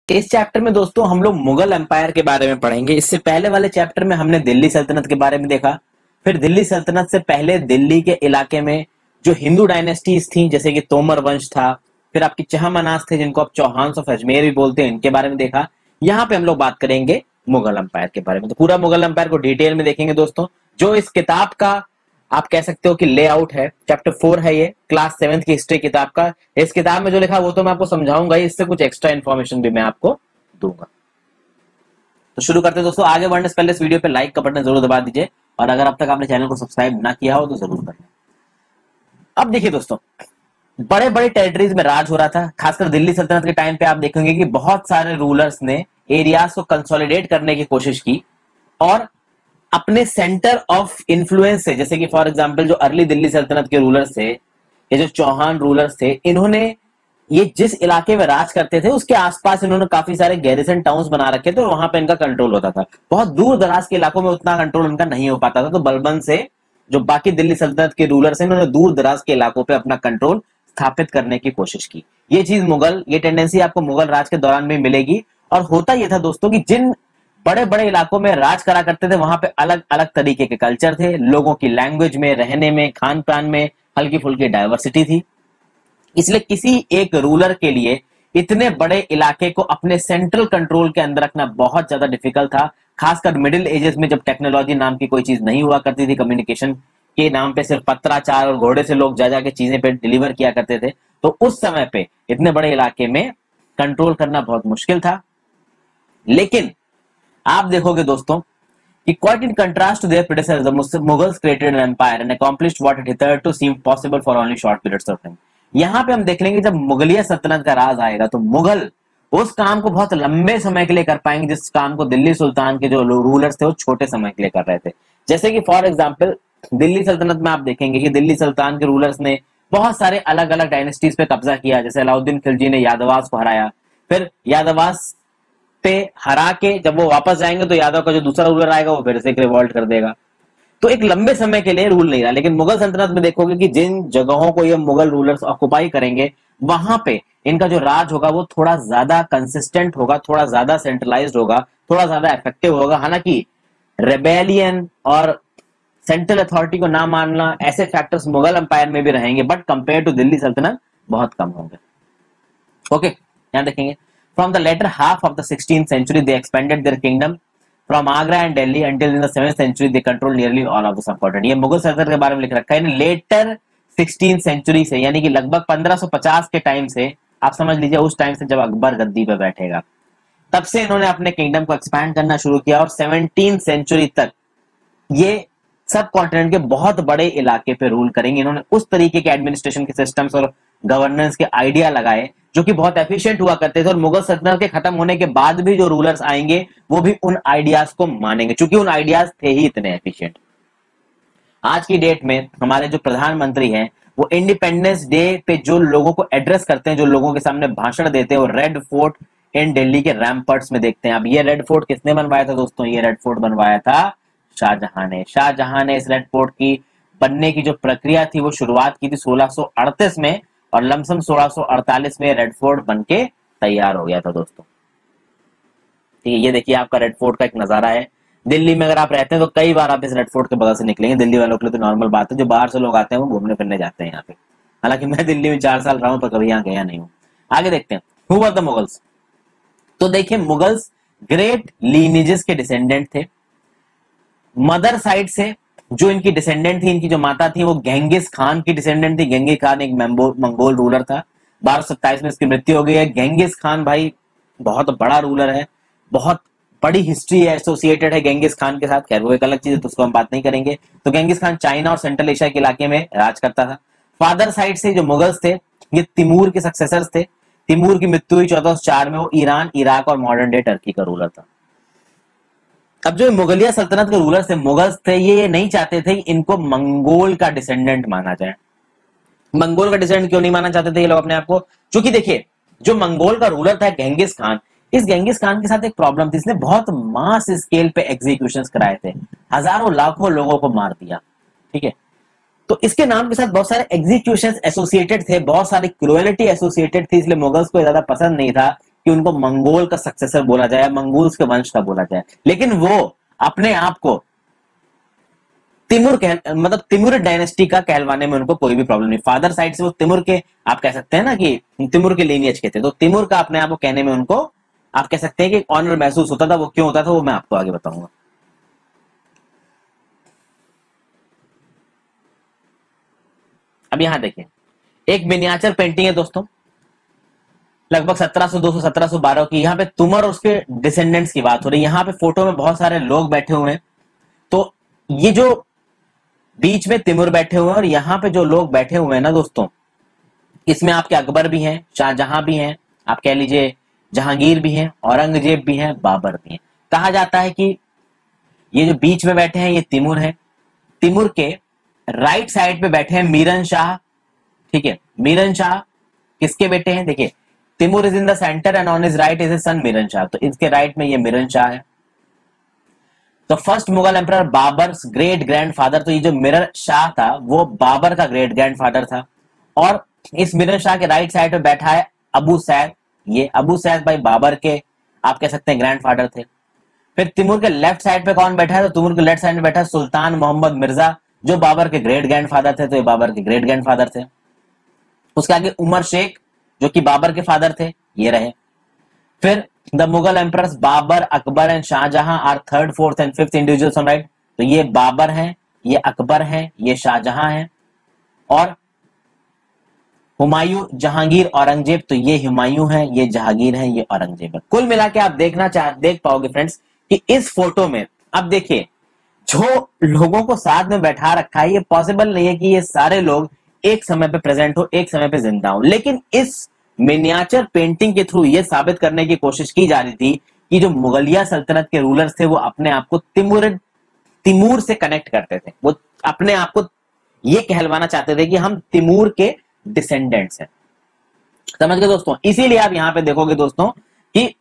इस चैप्टर में दोस्तों हम लोग मुगल एम्पायर के बारे में पढ़ेंगे। इससे पहले वाले चैप्टर में हमने दिल्ली सल्तनत के बारे में देखा, फिर दिल्ली सल्तनत से पहले दिल्ली के इलाके में जो हिंदू डायनेस्टीज थी जैसे कि तोमर वंश था, फिर आपकी चहमनास थे जिनको आप चौहान ऑफ अजमेर भी बोलते हैं, इनके बारे में देखा। यहाँ पे हम लोग बात करेंगे मुगल एम्पायर के बारे में। तो पूरा मुगल एम्पायर को डिटेल में देखेंगे दोस्तों। जो इस किताब का आप कह सकते हो कि लेआउट है, चैप्टर 4 है ये, क्लास 7 की हिस्ट्री किताब का। इस किताब में जो लिखा वो तो मैं आपको समझाऊंगा ही, इससे कुछ एक्स्ट्रा इन्फॉर्मेशन भी मैं आपको दूंगा। तो शुरू करते हैं दोस्तों। आगे बढ़ने से पहले इस वीडियो पे लाइक का बटन जरूर दबा दीजिए, और अगर अब तक आपने चैनल को सब्सक्राइब ना किया हो तो जरूर कर लें। अब देखिए दोस्तों, बड़े बड़े टेरिटरीज में राज हो रहा था। खासकर दिल्ली सल्तनत के टाइम पे आप देखेंगे कि बहुत सारे रूलर्स ने एरियाज को कंसोलिडेट करने की कोशिश की, और अपने सेंटर ऑफ इन्फ्लुएंस से, जैसे कि फॉर एग्जांपल जो अर्ली दिल्ली सल्तनत के रूलर्स थे, ये जो चौहान रूलर्स थे, इन्होंने ये जिस इलाके में राज करते थे उसके आसपास इन्होंने काफी सारे गैरिसन टाउन्स बना रखे थे, और वहां पे इनका कंट्रोल होता था। बहुत दूर दराज के इलाकों में उतना कंट्रोल इनका नहीं हो पाता था, तो बलबन से जो बाकी दिल्ली सल्तनत के रूलर्स हैं, इन्होंने दूर दराज के इलाकों पे अपना कंट्रोल स्थापित करने की कोशिश की। ये चीज मुगल, ये टेंडेंसी आपको मुगल राज के दौरान भी मिलेगी। और होता यह था दोस्तों कि जिन बड़े बड़े इलाकों में राज करा करते थे वहां पे अलग अलग तरीके के कल्चर थे, लोगों की लैंग्वेज में, रहने में, खान पान में हल्की फुल्की डाइवर्सिटी थी। इसलिए किसी एक रूलर के लिए इतने बड़े इलाके को अपने सेंट्रल कंट्रोल के अंदर रखना बहुत ज्यादा डिफिकल्ट था। खासकर मिडिल एजेस में, जब टेक्नोलॉजी नाम की कोई चीज नहीं हुआ करती थी, कम्युनिकेशन के नाम पे सिर्फ पत्राचार और घोड़े से लोग जा जाके चीजें पे डिलीवर किया करते थे, तो उस समय पे इतने बड़े इलाके में कंट्रोल करना बहुत मुश्किल था। लेकिन आप देखोगे दोस्तों कि quite in contrast to their predecessors, the Mughals created an empire and accomplished what it hitherto seemed possible for only short periods of time. यहाँ पे हम देख लेंगे जब मुगलिया सल्तनत का राज आएगा तो मुगल उस काम को बहुत लंबे समय के लिए कर पाएंगे जिस काम को दिल्ली सुल्तान के जो रूलर्स थे वो छोटे समय के लिए कर रहे थे। जैसे कि फॉर एग्जांपल दिल्ली सल्तनत में आप देखेंगे कि दिल्ली सुल्तान के रूलर्स ने बहुत सारे अलग अलग डायनेस्टीज पे कब्जा किया। जैसे अलाउद्दीन खिलजी ने यादवास को हराया, फिर यादवास पे हरा के जब वो वापस जाएंगे तो यादव का जो दूसरा रूलर आएगा वो फिर से एक रिवॉल्ट कर देगा। तो एक लंबे समय के लिए रूल नहीं रहा। लेकिन मुगल सल्तनत में देखोगे कि जिन जगहों को ये मुगल रूलर्स ऑक्युपाई करेंगे वहां पे इनका जो राज होगा वो थोड़ा ज्यादा कंसिस्टेंट होगा, थोड़ा ज्यादा सेंट्रलाइज्ड होगा, थोड़ा ज्यादा इफेक्टिव होगा। हालांकि रेबेलियन और सेंट्रल अथॉरिटी को ना मानना, ऐसे फैक्टर्स मुगल एम्पायर में भी रहेंगे, बट कंपेयर टू दिल्ली सल्तनत बहुत कम होंगे। ओके, ध्यान रखेंगे। From the latter half of the 16th century, they expanded their kingdom from Agra and Delhi until in the 7th century they controlled nearly all of the subcontinent. ये मुगल सल्तनत के बारे में लिख रखा है लेटर 16th century से, यानी कि लगभग 1550 के टाइम से, आप समझ लीजिए उस टाइम से जब अकबर गद्दी पे बैठेगा, तब से इन्होंने अपने किंगडम को एक्सपैंड करना शुरू किया, और 17th सेंचुरी तक ये सब कॉन्टिनेंट के बहुत बड़े इलाके पे रूल करेंगे। इन्होंने उस तरीके के एडमिनिस्ट्रेशन के सिस्टम्स और गवर्नेंस के आइडिया लगाए जो कि बहुत एफिशिएंट हुआ करते थे, और मुगल सल्तनत के खत्म होने के बाद भी जो रूलर्स आएंगे वो भी उन आइडियाज को मानेंगे, क्योंकि उन आइडियाज थे ही इतने एफिशिएंट। आज की डेट में हमारे जो प्रधानमंत्री हैं वो इंडिपेंडेंस डे पे जो लोगों को एड्रेस करते हैं, जो लोगों के सामने भाषण देते हैं, वो रेड फोर्ट इन दिल्ली के रैम्पर्ट्स में देखते हैं। अब ये रेड फोर्ट किसने बनवाया था दोस्तों? ये रेड फोर्ट बनवाया था शाहजहां ने। शाहजहां ने इस रेड फोर्ट की बनने की जो प्रक्रिया थी वो शुरुआत की थी 1638 में, और लमसम 1648 में रेड फोर्ट बनके तैयार हो गया था दोस्तों। ठीक है, ये देखिए आपका रेड फोर्ट का एक नजारा है। दिल्ली में अगर आप रहते हैं तो कई बार आप इस रेड फोर्ट के बगल से निकलेंगे। दिल्ली वालों के लिए तो नॉर्मल बात है, जो बाहर से लोग आते हैं वो घूमने फिरने जाते हैं यहाँ पे। हालांकि मैं दिल्ली में 4 साल रहा हूं पर कभी यहाँ गया नहीं हूँ। आगे देखते हैं हु वर द मुगल्स। तो देखिए मुगल्स ग्रेट लीनेजेस के डिसेंडेंट थे। मदर साइड से जो इनकी डिसेंडेंट थी, इनकी जो माता थी वो गेंगिस खान की डिसेंडेंट थी। गेंगिस खान एक मंगोल रूलर था। 1227 में इसकी मृत्यु हो गई है। गेंगिस खान भाई बहुत बड़ा रूलर है, बहुत बड़ी हिस्ट्री है एसोसिएटेड है गेंगिस खान के साथ। खैर वो एक अलग चीज है तो उसको हम बात नहीं करेंगे। तो गेंगिस खान चाइना और सेंट्रल एशिया के इलाके में राज करता था। फादर साइड से जो मुगल्स थे ये तिमूर के सक्सेसर्स थे। तिमूर की मृत्यु हुई 1404 में। वो ईरान, इराक और मॉडर्न डे टर्की का रूलर था। अब जो मुगलिया सल्तनत के रूलर थे, मुगल्स थे, ये नहीं चाहते थे कि इनको मंगोल का डिसेंडेंट माना जाए। मंगोल का डिसेंडेंट क्यों नहीं माना चाहते थे ये लोग अपने आप को? क्योंकि देखिए जो मंगोल का रूलर था गेंगिस खान, इस गेंगिस खान के साथ एक प्रॉब्लम थी, इसने बहुत मास स्केल पे एग्जीक्यूशंस कराए थे, हजारों लाखों लोगों को मार दिया। ठीक है, तो इसके नाम के साथ बहुत सारे एग्जीक्यूशंस एसोसिएटेड थे, बहुत सारी क्रूएलिटी एसोसिएटेड थी, इसलिए मुगल्स को ज्यादा पसंद नहीं था कि उनको मंगोल का सक्सेसर बोला जाए, मंगोल्स के वंश का बोला जाए, लेकिन वो अपने आप को मतलब तिमुर डायनेस्टी का कहलवाने में उनको कोई भी प्रॉब्लम नहीं। फादर साइड से वो तिमुर के, आप कह सकते हैं ना कि तिमुर के लीनियज के थे, तो तिमुर का अपने आप को कहने में उनको आप कह सकते हैं कि ऑनर महसूस होता था। वो क्यों होता था वो मैं आपको आगे बताऊंगा। अब यहां देखिए एक मिनिएचर पेंटिंग है दोस्तों, लगभग 1702 1712 की। यहाँ पे तुमर और उसके डिसेंडेंट्स की बात हो रही है। यहाँ पे फोटो में बहुत सारे लोग बैठे हुए हैं, तो ये जो बीच में तिमुर बैठे हुए हैं और यहाँ पे जो लोग बैठे हुए हैं ना दोस्तों, इसमें आपके अकबर भी हैं, शाहजहां भी हैं, आप कह लीजिए जहांगीर भी हैं, औरंगजेब भी हैं, बाबर भी हैं। कहा जाता है कि ये जो बीच में बैठे हैं ये तिमुर है। तिमुर के राइट साइड पे बैठे हैं मीरन शाह। ठीक है, मीरन शाह किसके बेटे हैं? देखिए Timur is in the centre and on his right is his son Miran Shah, तो इसके राइट में ये मीरन शाह है। तो first Mughal emperor Babur great grandfather, तो ये जो मीरन शाह था वो बाबर का ग्रेट ग्रैंडफादर था। और इस मीरन शाह के राइट साइड पे बैठा है अबू सैद। ये अबू सैद भाई बाबर के आप कह सकते हैं ग्रैंडफादर थे। फिर तिमुर के लेफ्ट साइड पे कौन बैठा है? तो तिमुर के लेफ्ट साइड में बैठा है सुल्तान मोहम्मद मिर्जा, जो बाबर के ग्रेट ग्रैंडफादर थे, तो ये बाबर के ग्रेट ग्रैंडफादर थे। उसके आगे उमर शेख जो कि बाबर के फादर थे, ये रहे। फिर the Mughal emperors Babur, Akbar and Shahjahan are third, fourth and fifth individuals on right. तो ये बाबर हैं, ये अकबर हैं, ये शाहजहां हैं। और हुमायूं, जहांगीर, औरंगजेब, तो ये हुमायूं हैं, ये जहांगीर हैं, ये औरंगजेब है। कुल मिला के आप देख पाओगे फ्रेंड्स कि इस फोटो में अब देखिए जो लोगों को साथ में बैठा रखा है, ये पॉसिबल नहीं है कि ये सारे लोग एक समय पे प्रेजेंट हो, एक समय पे जिंदा हो। लेकिन इस मिनिएचर पेंटिंग के थ्रू ये साबित करने की कोशिश की जा रही थी कि जो मुगलिया सल्तनत के रूलर्स थे वो अपने आप को तिमूर से कनेक्ट करते थे। वो अपने आप को ये कहलवाना चाहते थे कि हम तिमूर के डिसेंडेंट्स हैं। समझ गए दोस्तों? इसीलिए आप यहां पे देखोगे दोस्तों कि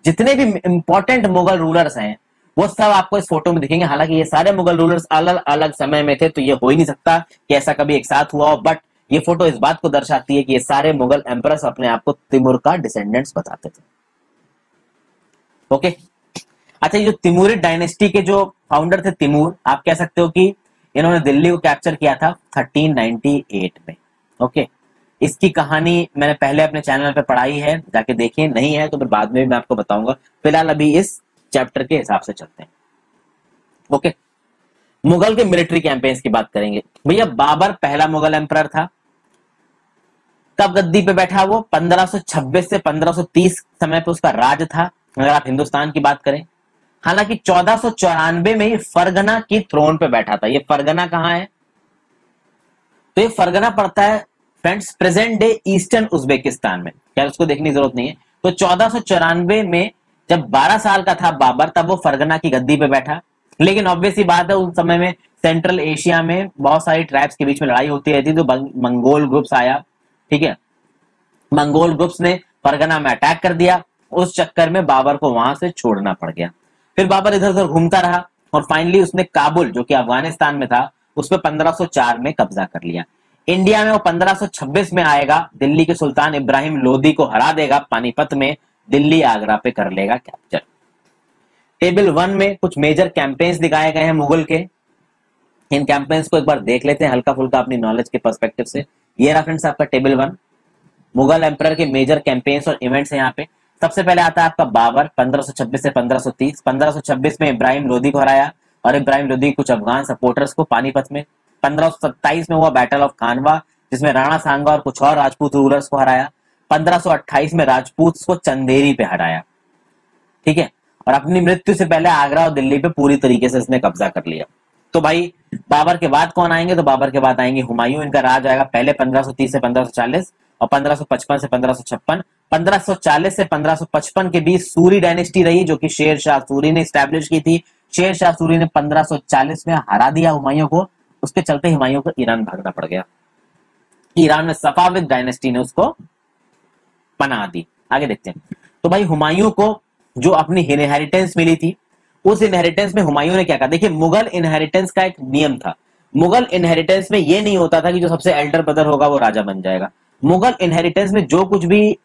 जितने भी इंपॉर्टेंट मुगल रूलर्स हैं वो सब आपको इस फोटो में दिखेंगे। हालांकि ये सारे मुगल रूलर्स अलग अलग समय में थे, तो ये हो ही नहीं सकता कि ऐसा कभी एक साथ हुआ हो, बट ये फोटो इस बात को दर्शाती है कि ये सारे मुगल एम्परर्स अपने आप को तिमुर का डिसेंडेंट्स बताते थे। ओके, अच्छा, ये जो तिमुरिड डायनेस्टी के जो फाउंडर थे तिमूर, आप कह सकते हो कि इन्होंने दिल्ली को कैप्चर किया था 1398 में। ओके, इसकी कहानी मैंने पहले अपने चैनल पे पढ़ाई है, जाके देखिए, नहीं है तो फिर बाद में भी मैं आपको बताऊंगा। फिलहाल अभी इस चैप्टर के हिसाब से चलते हैं। ओके, मुगल के मिलिट्री कैंपेन्स की बात करेंगे। भैया बाबर पहला मुगल एम्परर था। कब गद्दी पे बैठा? वो 1526 से 1530 समय पे उसका राज था, अगर आप हिंदुस्तान की बात करें। हालांकि 1494 में ये फरगना की थ्रोन पे बैठा था। ये फरगना कहां है? तो ये फरगना पड़ता है friends present day eastern Uzbekistan में। क्या उसको देखने की जरूरत नहीं है। तो 1494 में जब 12 साल का था बाबर, तब वो फरगना की गद्दी पे बैठा। लेकिन ऑब्वियसली बात है उस समय में सेंट्रल एशिया में बहुत सारी ट्राइब्स के बीच में लड़ाई होती रहती, तो मंगोल ग्रुप्स आया। ठीक है, मंगोल ग्रुप्स ने फरगना में अटैक कर दिया। उस चक्कर में बाबर को वहां से छोड़ना पड़ गया। फिर बाबर इधर उधर घूमता रहा और फाइनली उसने काबुल जो कि अफगानिस्तान में था उस पर 1504 में कब्जा कर लिया। इंडिया में वो 1526 में आएगा, दिल्ली के सुल्तान इब्राहिम लोदी को हरा देगा पानीपत में, दिल्ली आगरा पे कर लेगा कैप्चर। टेबल 1 में कुछ मेजर कैंपेन्स दिखाए गए हैं मुगल के। इन कैंपेन्स को एक बार देख लेते हैं हल्का फुल्का अपनी नॉलेज के पर्सपेक्टिव से। ये रहा फ्रेंड्स आपका टेबल 1, मुगल एम्परर के मेजर कैंपेन्स और इवेंट्स हैं यहाँ पे। सबसे पहले आता है आपका बाबर 1526 से 1530। 1526 में इब्राहिम लोदी को हराया और इब्राहिम लोदी कुछ अफगान सपोर्टर्स को पानीपत में। 1527 में हुआ बैटल ऑफ खानवा जिसमें राणा सांगा और कुछ और राजपूत रूलर्स को हराया। 1528 में राजपूत को चंदेरी पे हराया। ठीक है, और अपनी मृत्यु से पहले आगरा और दिल्ली पे पूरी तरीके से इसने कब्जा कर लिया। तो भाई बाबर के बाद कौन आएंगे? तो बाबर के बाद आएंगे हुमायूं। इनका राज आएगा पहले 1530 से 1540 और 1555 से 1556। 1540 से 1555 के बीच सूरी डायनेस्टी रही जो कि शेर शाह सूरी ने स्टैब्लिश की थी। शेर शाह सूरी ने 1540 में हरा दिया हुमायूं को। उसके चलते हुमायूं को ईरान भागना पड़ गया। ईरान में सफाविद डायनेस्टी ने उसको पनाह दी। आगे देखते हैं। तो भाई हुमायूं को जो अपनी इनहेरिटेंस मिली थी, उस इनहेरिटेंस में हुमायूं ने क्या कहा? देखिए मुगल इनहेरिटेंस का एक नियम था। मुगल इनहेरिटेंस में ये नहीं होता था कि जो सबसे एल्डर ब्रदर होगा वो राजा बन जाएगा। मुगल इनहेरिटेंस में जो कुछ भी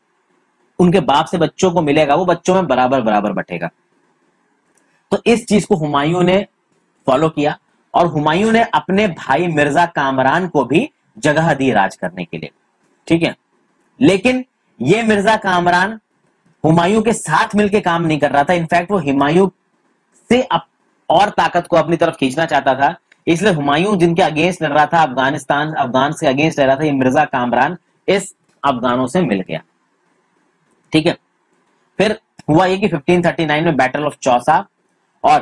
उनके बाप से बच्चों को मिलेगा वो बच्चों में बराबर बराबर बटेगा। तो इस चीज को हुमायूं ने फॉलो किया और हुमायूं ने अपने भाई मिर्जा कामरान को भी जगह दी राज करने के लिए, ठीक है। लेकिन ये मिर्जा कामरान हुमायूं के साथ मिलकर काम नहीं कर रहा था, इनफैक्ट वो हुमायूं से और ताकत को अपनी तरफ खींचना चाहता था। इसलिए हुमायूं जिनके अगेंस्ट लड़ रहा था, अफगान से अगेंस्ट लड़ रहा था, ये मिर्जा कामरान इस अफगानों से मिल गया, ठीक है। फिर हुआ ये कि 1539 में बैटल ऑफ चौसा और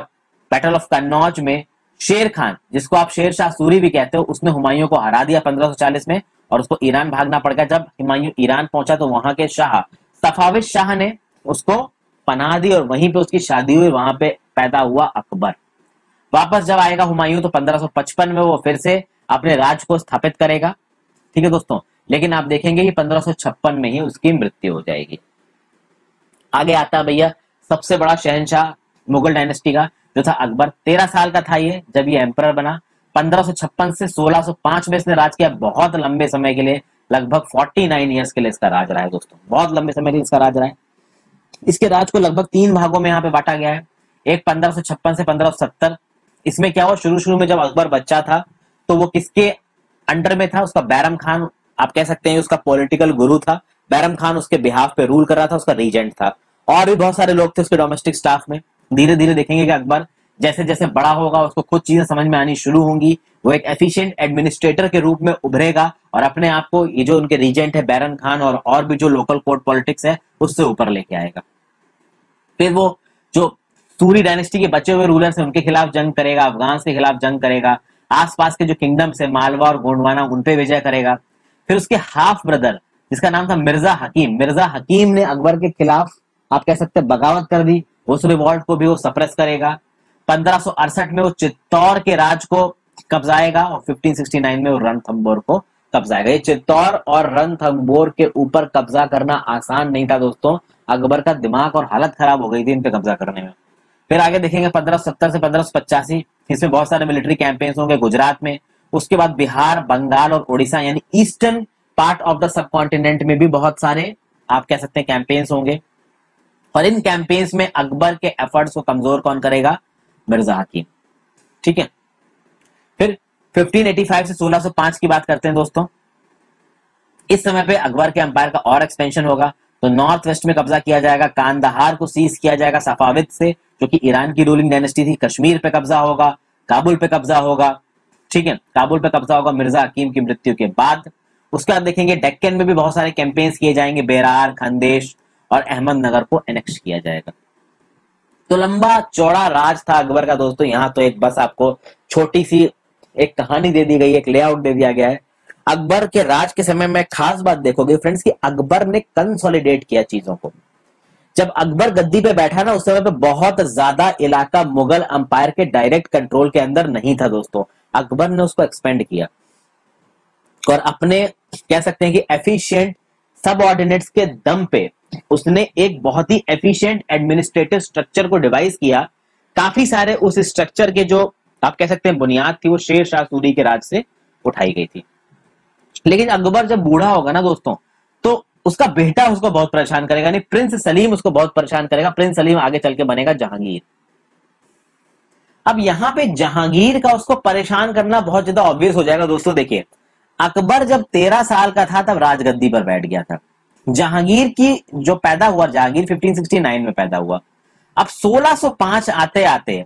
बैटल ऑफ कन्नौज में शेर खान, जिसको आप शेर शाह सूरी भी कहते हो, उसने हुमायूं को हरा दिया 1540 में और उसको ईरान भागना पड़ गया। जब हुमायूं ईरान पहुंचा तो वहां के शाह सफाविद शाह ने उसको पनाह दी और वहीं पे उसकी शादी हुई, वहां पे पैदा हुआ अकबर। वापस जब आएगा हुमायूं तो 1555 में वो फिर से अपने राज को स्थापित करेगा, ठीक है दोस्तों। लेकिन आप देखेंगे कि 1556 में ही उसकी मृत्यु हो जाएगी। आगे आता है भैया सबसे बड़ा शहंशाह मुगल डायनेस्टी का जो था अकबर। 13 साल का था ये जब ये एम्परर बना। 1556 से 1605 में इसने राज किया। बहुत लंबे समय के लिए, लगभग 49 ईयर्स के लिए इसका राज रहा है दोस्तों, बहुत लंबे समय के लिए इसका राज रहा है। इसके राज को लगभग 3 भागों में यहाँ पे बांटा गया है। एक 1556 से 1570। इसमें क्या हुआ, शुरू में जब अकबर बच्चा था तो वो किसके अंडर में था, उसका बैरम खान, आप कह सकते हैं उसका पॉलिटिकल गुरु था। बैरम खान उसके बिहाफ पे रूल कर रहा था, उसका रीजेंट था, और भी बहुत सारे लोग थे उसके डोमेस्टिक स्टाफ में। धीरे धीरे देखेंगे कि अकबर जैसे जैसे बड़ा होगा उसको खुद चीजें समझ में आनी शुरू होंगी, वो एक एफिशिएंट एडमिनिस्ट्रेटर के रूप में उभरेगा और अपने आप को ये जो उनके रीजेंट है बैरम खान और भी जो लोकल कोर्ट पॉलिटिक्स है उससे ऊपर लेके आएगा। फिर वो जो सूरी डायनेस्टी के बचे हुए रूलर्स हैं उनके खिलाफ जंग करेगा, अफगान के खिलाफ जंग करेगा, आसपास के जो किंगडम्स है मालवा और गोंडवाना उन पे विजय करेगा। फिर उसके हाफ ब्रदर जिसका नाम था मिर्जा हकीम ने अकबर के खिलाफ आप कह सकते हैं बगावत कर दी, उस रिवॉल्ट को भी वो सप्रेस करेगा। 1568 में वो चित्तौड़ के राज को कब्जाएगा और 1569 में वो रणथंबोर को कब्जाएगा। ये चित्तौड़ और रणथंबोर के ऊपर कब्जा करना आसान नहीं था दोस्तों, अकबर का दिमाग और हालत खराब हो गई थी इन पे कब्जा करने में। फिर आगे देखेंगे 1570 से 1585, इसमें बहुत सारे मिलिट्री कैंपेन्स होंगे गुजरात में। उसके बाद बिहार, बंगाल और उड़ीसा यानी eastern part of the sub continent में भी बहुत सारे आप कह सकते हैं कैंपेन्स होंगे। और इन कैंपेन्स में अकबर के एफर्ट्स को कमजोर कौन करेगा, मिर्जा हकीम, ठीक है। फिर 1585 से 1605 की बात करते हैं दोस्तों। इस समय पे अकबर के एम्पायर का और एक्सपेंशन होगा, तो नॉर्थ वेस्ट में कब्जा किया जाएगा, कांदाहार को सीज किया जाएगा सफाविद से जो कि ईरान की रूलिंग डायनेस्टी थी। कश्मीर पे कब्जा होगा, काबुल पे कब्जा होगा, ठीक है, काबुल पे कब्जा होगा मिर्जा हकीम की मृत्यु के बाद। उसके बाद देखेंगे डेक्कन में भी बहुत सारे कैंपेन्स किए जाएंगे, बेरार, खानदेश और अहमदनगर को एनेक्स किया जाएगा। तो लंबा चौड़ा राज था अकबर का दोस्तों। यहाँ तो एक बस आपको छोटी सी एक कहानी दे दी गई, एक लेआउट दे दिया गया है। अकबर के राज के समय में खास बात देखोगे फ्रेंड्स कि अकबर ने कंसोलिडेट किया चीजों को। जब अकबर गद्दी पे बैठा ना उस समय पे बहुत ज्यादा इलाका मुगल अंपायर के डायरेक्ट कंट्रोल के अंदर नहीं था दोस्तों। अकबर ने उसको एक्सपेंड किया और अपने कह सकते हैं कि एफिशिएंट सबऑर्डिनेट्स के दम पे उसने एक बहुत ही एफिशिएंट एडमिनिस्ट्रेटिव स्ट्रक्चर को डिवाइस किया। काफी सारे उस स्ट्रक्चर के जो आप कह सकते हैं बुनियाद थी वो शेर शाह सूरी के राज से उठाई गई थी। लेकिन अकबर जब बूढ़ा होगा ना दोस्तों तो उसका बेटा उसको बहुत परेशान करेगा, नहीं प्रिंस सलीम उसको बहुत परेशान करेगा। प्रिंस सलीम आगे चल के बनेगा जहांगीर। अब यहां पे जहांगीर का उसको परेशान करना बहुत ज्यादा ऑब्वियस हो जाएगा दोस्तों। देखिए अकबर जब 13 साल का था तब राजगद्दी पर बैठ गया था। जहांगीर की जो पैदा हुआ, जहांगीर 1569 में पैदा हुआ। अब 1605 आते आते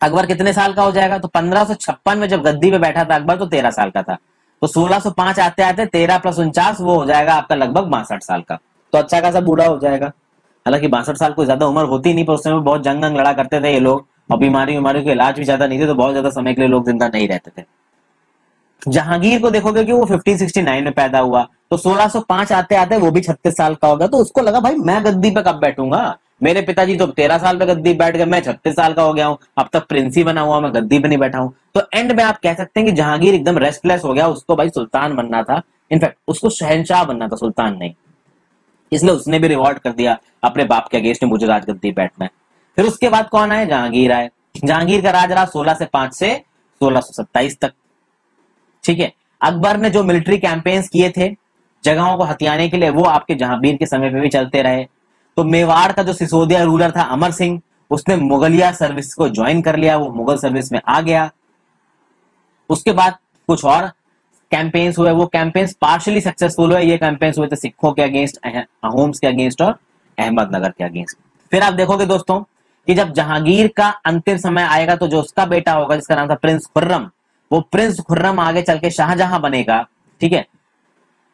अकबर कितने साल का हो जाएगा, तो 1556 में जब गद्दी पे बैठा था अकबर तो 13 साल का था। तो 1605 आते आते 13 + 49 वो हो जाएगा आपका लगभग 62 साल का। तो अच्छा खासा बूढ़ा हो जाएगा। हालांकि 62 साल कोई ज्यादा उम्र होती नहीं, पर उस समय बहुत जंग लड़ा करते थे ये लोग और बीमारी के इलाज भी ज्यादा नहीं थे, तो बहुत ज्यादा समय के लिए लोग जिंदा नहीं रहते थे। जहांगीर को देखोगे कि वो 1569 में पैदा हुआ, तो 1605 आते आते वो भी 36 साल का होगा। तो उसको लगा भाई मैं गद्दी पे कब बैठूंगा, मेरे पिताजी तो 13 साल पे गद्दी बैठ गए, मैं 36 साल का हो गया हूं, अब तक प्रिंस ही बना हुआ, मैं गद्दी पे नहीं बैठा हूं। तो एंड में आप कह सकते हैं कि जहांगीर एकदम रेस्टलेस हो गया। उसको भाई सुल्तान बनना था, इनफैक्ट उसको शहनशाह बनना था, सुल्तान नहीं। इसलिए उसने भी रिवॉल्ट कर दिया अपने बाप के अगेंस्ट में, मुझे राजगद्दी बैठना है। फिर उसके बाद कौन आए, जहांगीर आए। जहांगीर का राज रहा 1605 से 1627 तक, ठीक है। अकबर ने जो मिलिट्री कैंपेन्स किए थे जगहों को हथियाने के लिए वो आपके जहांगीर के समय पे भी चलते रहे। तो मेवाड़ का जो सिसोदिया रूलर था अमर सिंह, उसने मुगलिया सर्विस को ज्वाइन कर लिया, वो मुगल सर्विस में आ गया। उसके बाद कुछ और कैंपेन्स हुए, वो कैंपेन्स पार्शियली सक्सेसफुल हुए। ये कैंपेन्स हुए थे सिखों के अगेंस्ट, अहोम्स के अगेंस्ट और अहमदनगर के अगेंस्ट। फिर आप देखोगे दोस्तों कि जब जहांगीर का अंतिम समय आएगा तो जो उसका बेटा होगा जिसका नाम था प्रिंस खुर्रम, वो प्रिंस खुर्रम आगे चल के शाहजहां बनेगा, ठीक है।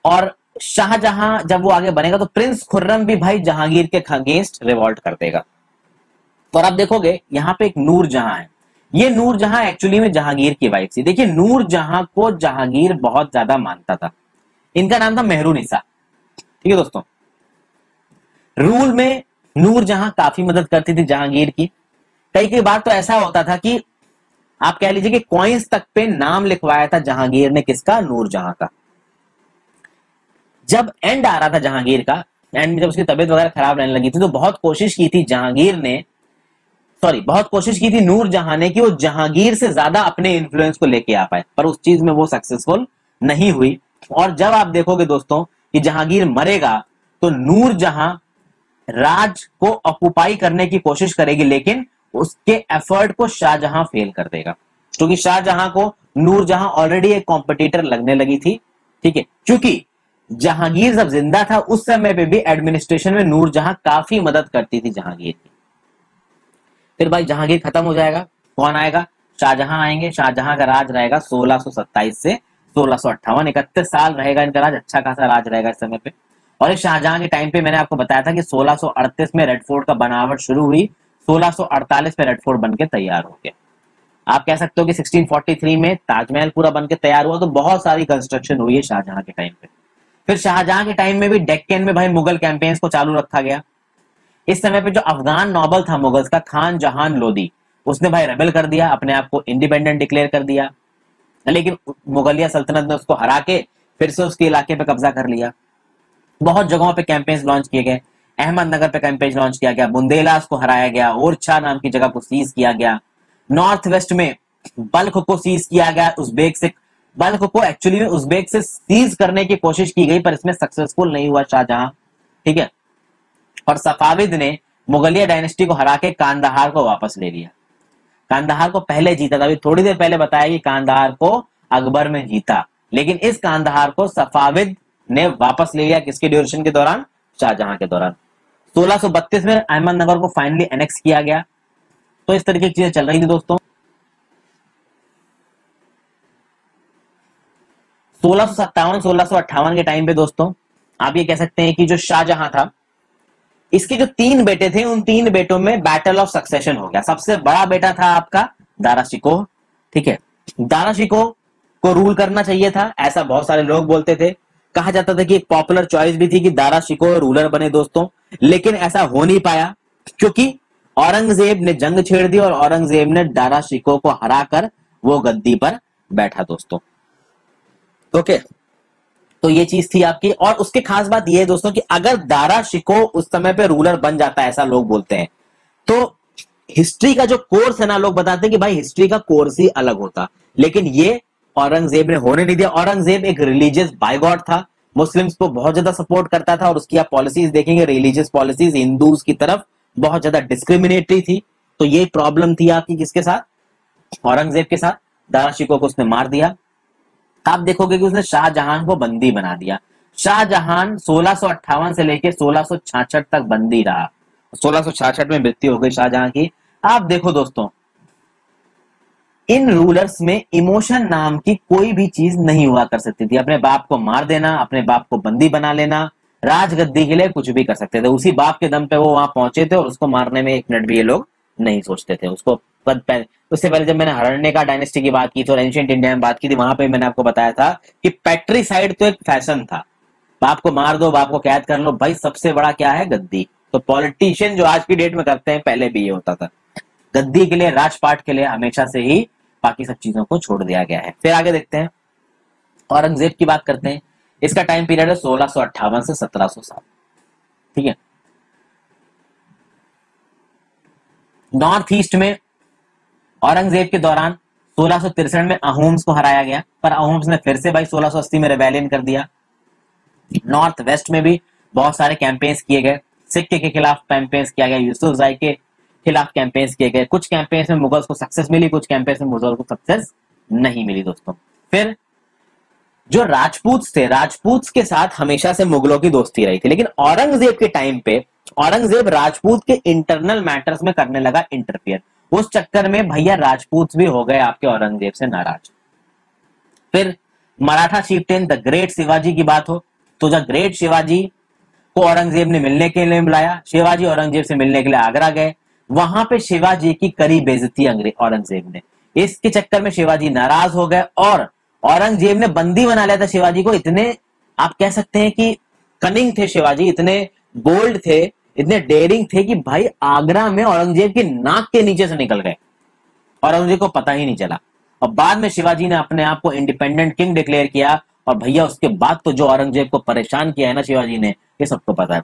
और शाहजहां जब वो आगे बनेगा तो प्रिंस खुर्रम भी भाई जहांगीर के अगेंस्ट रिवॉल्ट कर देगा। और आप देखोगे यहाँ पे एक नूरजहां है, ये नूरजहां एक्चुअली में जहांगीर की वाइफ थी। देखिए नूरजहां को जहांगीर बहुत ज्यादा मानता था, इनका नाम था मेहरुनिसा, ठीक है दोस्तों। रूल में नूरजहां काफी मदद करती थी जहांगीर की। कई बार तो ऐसा होता था कि आप कह लीजिए कि कॉइन्स तक पे नाम लिखवाया था जहांगीर ने, किसका, नूरजहां का। जब एंड आ रहा था जहांगीर का, एंड में जब उसकी तबीयत वगैरह खराब रहने लगी थी तो बहुत कोशिश की थी नूरजहां ने कि वो जहांगीर से ज्यादा अपने इन्फ्लुएंस को लेके आ पाए, पर उस चीज में वो सक्सेसफुल नहीं हुई। और जब आप देखोगे दोस्तों कि जहांगीर मरेगा तो नूरजहां राज को ऑक्युपाई करने की कोशिश करेगी, लेकिन उसके एफर्ट को शाहजहां फेल कर देगा, क्योंकि शाहजहां को नूरजहां ऑलरेडी एक कॉम्पिटिटर लगने लगी थी, ठीक है। क्योंकि जहांगीर जब जिंदा था उस समय पे भी एडमिनिस्ट्रेशन में नूरजहां काफी मदद करती थी जहांगीर की। फिर भाई जहांगीर खत्म हो जाएगा, कौन आएगा, शाहजहां आएंगे। शाहजहां का राज रहेगा 1627 से 1658, 31 साल रहेगा इनका राज, अच्छा खासा राज रहेगा इस समय पे। और इस शाहजहां के टाइम पे मैंने आपको बताया था कि 1638 में रेड फोर्ट का बनावट शुरू हुई, 1648 में रेड फोर्ट बनके तैयार हो गया। आप कह सकते हो कि 1643 में ताजमहल पूरा बनके तैयार हुआ। तो बहुत सारी कंस्ट्रक्शन हुई है शाहजहां के टाइम पे। फिर शाहजहां के टाइम में भी डेक्कन में भाई मुगल कैंपेन्स को चालू रखा गया। इस समय पे जो अफगान नॉबल था मुगल्स का, खान जहान लोदी, उसने भाई रेबेल कर दिया, अपने आप को इंडिपेंडेंट डिक्लेयर कर दिया, लेकिन मुगलिया सल्तनत ने उसको हरा के फिर से उसके इलाके पे कब्जा कर लिया। बहुत जगहों पे कैंपेन्स लॉन्च किए गए, अहमदनगर पे कैंपेन लॉन्च किया गया, बुंदेलास को हराया गया, ओरछा नाम की जगह को सीज किया गया, नॉर्थ वेस्ट में बल्ख को सीज किया गया उज्बेक से। बल्ख को एक्चुअली में उज्बेक से सीज करने की कोशिश की गई, पर इसमें सक्सेसफुल नहीं हुआ शाहजहां, ठीक है। और सफाविद ने मुगलिया डायनेस्टी को हरा के कांदाहार को वापस ले लिया। कांदाहार को पहले जीता था, अभी थोड़ी देर पहले बताया कि कांदाहार को अकबर में जीता, लेकिन इस कांदाहार को सफाविद ने वापस ले लिया, किसके ड्यूरेशन के दौरान, शाहजहां के दौरान। 1632 में अहमदनगर को फाइनली एनेक्स किया गया। तो इस तरीके की चीजें चल रही थी दोस्तों। 1657-1658 के टाइम पे दोस्तों आप ये कह सकते हैं कि जो शाहजहां था, इसके जो 3 बेटे थे, उन 3 बेटों में बैटल ऑफ सक्सेशन हो गया। सबसे बड़ा बेटा था आपका दारा शिकोह, ठीक है। दारा शिकोह को रूल करना चाहिए था, ऐसा बहुत सारे लोग बोलते थे। कहा जाता था कि एक पॉपुलर चॉइस भी थी कि दारा शिकोह रूलर बने दोस्तों, लेकिन ऐसा हो नहीं पाया क्योंकि औरंगजेब ने जंग छेड़ दी और औरंगजेब ने दारा शिकोह को हराकर वो गद्दी पर बैठा दोस्तों। ओके, तो ये चीज थी आपकी। और उसके खास बात ये है दोस्तों कि अगर दारा शिकोह उस समय पे रूलर बन जाता है, ऐसा लोग बोलते हैं, तो हिस्ट्री का जो कोर्स है ना, लोग बताते हैं कि भाई हिस्ट्री का कोर्स ही अलग होता, लेकिन ये औरंगजेब ने होने नहीं दिया। औरंगजेब एक रिलीजियस बाइगॉड था, मुस्लिम्स को बहुत ज्यादा सपोर्ट करता था, और उसकी आप पॉलिसीज देखेंगे, रिलीजियस पॉलिसीज हिंदूज की तरफ बहुत ज्यादा डिस्क्रिमिनेटरी थी। तो ये प्रॉब्लम थी आपकी किसके साथ, औरंगजेब के साथ। दारा शिकोह को उसने मार दिया। आप देखोगे कि उसने शाहजहां को बंदी बना दिया। शाहजहां 1658 से लेकर 1666 तक बंदी रहा, 1666 में मृत्यु हो गई शाहजहां की। आप देखो दोस्तों, इन रूलर्स में इमोशन नाम की कोई भी चीज नहीं हुआ कर सकती थी। अपने बाप को मार देना, अपने बाप को बंदी बना लेना, राजगद्दी के लिए कुछ भी कर सकते थे। उसी बाप के दम पे वो वहां पहुंचे थे और उसको मारने में एक मिनट भी ये लोग नहीं सोचते थे। उसको उससे पहले जब मैंने हरण्यका डायनेस्टी की बात की थी और एंशिएंट इंडिया में बात की थी, वहां पे मैंने आपको बताया था कि पैट्रिसाइड तो एक फैशन था, बाप को मार दो, बाप को कैद कर लो, भाई सबसे बड़ा क्या है, गद्दी। तो पॉलिटिशियन जो आज की डेट में करते हैं, पहले भी ये होता था। गद्दी के लिए, राजपाट के लिए हमेशा से ही बाकी सब चीजों को छोड़ दिया गया है। फिर आगे देखते हैं, औरंगजेब की बात करते हैं। इसका टाइम पीरियड है 1658 से 1707, ठीक है। नॉर्थ ईस्ट में औरंगजेब के दौरान 1663 में अहोम्स को हराया गया, पर अहोम्स ने फिर से भाई 1680 में रेबेलियन कर दिया। नॉर्थ वेस्ट में भी बहुत सारे कैंपेन्स किए गए, सिक्के के खिलाफ कैंपेन्स किया गया, यूसुफजई के खिलाफ कैंपेन्स किए गए। कुछ कैंपेन्स में मुगल्स को सक्सेस मिली, कुछ कैंपेन्स में मुगल्स को सक्सेस नहीं मिली दोस्तों। फिर जो राजपूत थे, राजपूत के साथ हमेशा से मुगलों की दोस्ती रही थी, लेकिन औरंगजेब के टाइम पे औरंगजेब राजपूत के इंटरनल मैटर्स में करने लगा इंटरफियर। उस चक्कर में भैया राजपूत भी हो गए आपके औरंगजेब से नाराज। फिर मराठा चीफ्टेन द ग्रेट शिवाजी की बात हो तो द ग्रेट शिवाजी को औरंगजेब ने मिलने के लिए बुलाया। शिवाजी औरंगजेब से मिलने के लिए आगरा गए, वहां पे शिवाजी की करी बेइज्जती औरंगजेब ने। इसके चक्कर में शिवाजी नाराज हो गए और औरंगजेब ने बंदी बना लिया था शिवाजी को। इतने आप कह सकते हैं कि कनिंग थे शिवाजी, इतने बोल्ड थे, इतने डेयरिंग थे कि भाई आगरा में औरंगजेब की नाक के नीचे से निकल गए, औरंगजेब को पता ही नहीं चला। और बाद में शिवाजी ने अपने आप को इंडिपेंडेंट किंग डिक्लेयर किया। और भैया उसके बाद तो जो औरंगजेब को परेशान किया है ना शिवाजी ने, ये सबको पता है।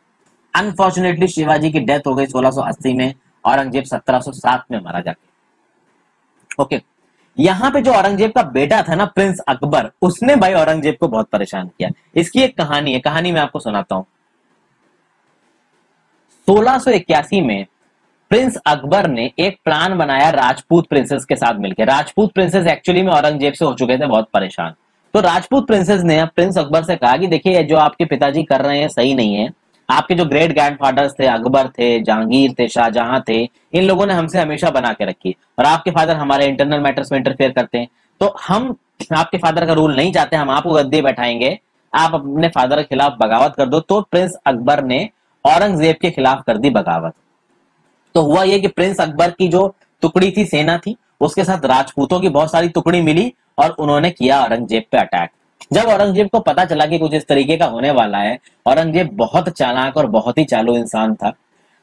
अनफॉर्चुनेटली शिवाजी की डेथ हो गई 1680 में, औरंगजेब 1707 में मारा जाके। ओके, यहां पे जो औरंगजेब का बेटा था ना प्रिंस अकबर, उसने भाई औरंगजेब को बहुत परेशान किया। इसकी एक कहानी है, कहानी मैं आपको सुनाता हूं। 1681 में प्रिंस अकबर ने एक प्लान बनाया राजपूत प्रिंसेस के साथ मिलकर। राजपूत प्रिंसेस एक्चुअली में औरंगजेब से हो चुके थे बहुत परेशान। तो राजपूत प्रिंसेस ने प्रिंस अकबर से कहा कि देखिए जो आपके पिताजी कर रहे हैं सही नहीं है। आपके जो ग्रेट ग्रैंडफादर्स थे, अकबर थे, जहांगीर थे, शाहजहां थे, इन लोगों ने हमसे हमेशा बना के रखी और आपके फादर हमारे इंटरनल मैटर्स में इंटरफेयर करते हैं। तो हम आपके फादर का रूल नहीं चाहते, हम आपको गद्दी बैठाएंगे, आप अपने फादर के खिलाफ बगावत कर दो। तो प्रिंस अकबर ने औरंगजेब के खिलाफ कर दी बगावत। तो हुआ ये कि प्रिंस अकबर की जो टुकड़ी थी, सेना थी, उसके साथ राजपूतों की बहुत सारी टुकड़ी मिली और उन्होंने किया औरंगजेब पे अटैक। जब औरंगजेब को पता चला कि कुछ इस तरीके का होने वाला है, औरंगजेब बहुत चालाक और बहुत ही चालू इंसान था,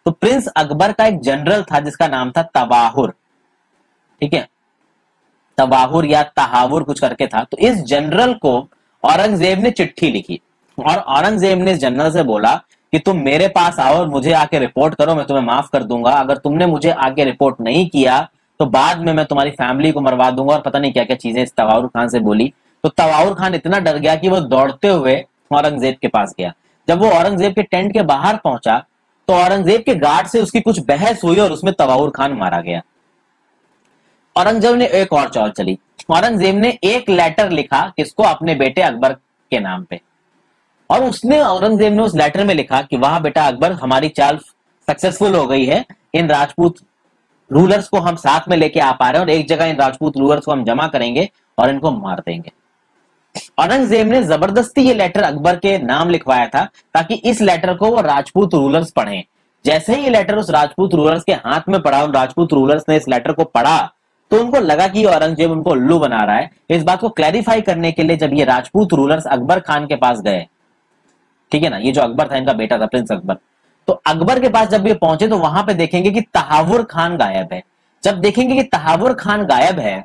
तो प्रिंस अकबर का एक जनरल था जिसका नाम था तवाहुर, ठीक है, तवाहुर या तहावुर कुछ करके था। तो इस जनरल को औरंगजेब ने चिट्ठी लिखी और औरंगजेब ने इस जनरल से बोला कि तुम मेरे पास आओ और मुझे आके रिपोर्ट करो, मैं तुम्हें माफ कर दूंगा। अगर तुमने मुझे आके रिपोर्ट नहीं किया तो बाद में मैं तुम्हारी फैमिली को मरवा दूंगा, और पता नहीं क्या क्या चीजें इस तवाहुर खान से बोली। तो तवाहुर खान इतना डर गया कि वो दौड़ते हुए औरंगजेब के पास गया। जब वो औरंगजेब के टेंट के बाहर पहुंचा तो औरंगजेब के गार्ड से उसकी कुछ बहस हुई और उसमें तवाहुर खान मारा गया। औरंगजेब ने एक और चाल चली, औरंगजेब ने एक लेटर लिखा किसको, अपने बेटे अकबर के नाम पे। और औरंगजेब ने उस लेटर में लिखा कि वाह बेटा अकबर, हमारी चाल सक्सेसफुल हो गई है, इन राजपूत रूलर्स को हम साथ में लेके आ पा रहे हैं और एक जगह इन राजपूत रूलर्स को हम जमा करेंगे और इनको मार देंगे। औरंगजेब ने जबरदस्ती ये लेटर अकबर के नाम लिखवाया था ताकि इस लेटर को वो राजपूत रूलर्स पढ़ें। जैसे ही ये लेटर उस राजपूत रूलर्स के हाथ में पड़ा, उन राजपूत रूलर्स ने इस लेटर को पढ़ा तो उनको लगा कि औरंगजेब उनको उल्लू बना रहा है। इस बात को क्लैरिफाई करने के लिए जब ये राजपूत रूलर्स अकबर खान के पास गए, ठीक है ना, ये जो अकबर था इनका बेटा था प्रिंस अकबर, तो अकबर के पास जब ये पहुंचे तो वहां पे देखेंगे कि तहावुर खान गायब है। जब देखेंगे कि तहावुर खान गायब है,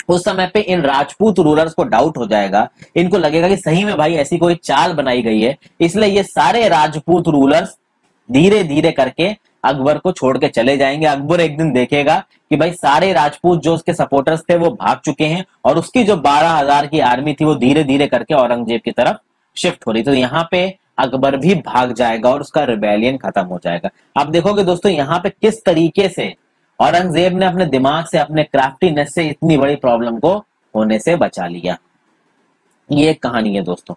उस समय पे इन राजपूत रूलर्स को डाउट हो जाएगा, इनको लगेगा कि सही में भाई ऐसी कोई चाल बनाई गई है, इसलिए ये सारे राजपूत रूलर्स धीरे धीरे करके अकबर को छोड़ के चले जाएंगे। अकबर एक दिन देखेगा कि भाई सारे राजपूत जो उसके सपोर्टर्स थे वो भाग चुके हैं और उसकी जो 12,000 की आर्मी थी वो धीरे धीरे करके औरंगजेब की तरफ शिफ्ट हो रही। तो यहाँ पे अकबर भी भाग जाएगा और उसका रिबेलियन खत्म हो जाएगा। आप देखोगे दोस्तों यहाँ पे किस तरीके से औरंगजेब ने अपने दिमाग से, अपने क्राफ्टीनेस से इतनी बड़ी प्रॉब्लम को होने से बचा लिया। ये एक कहानी है दोस्तों।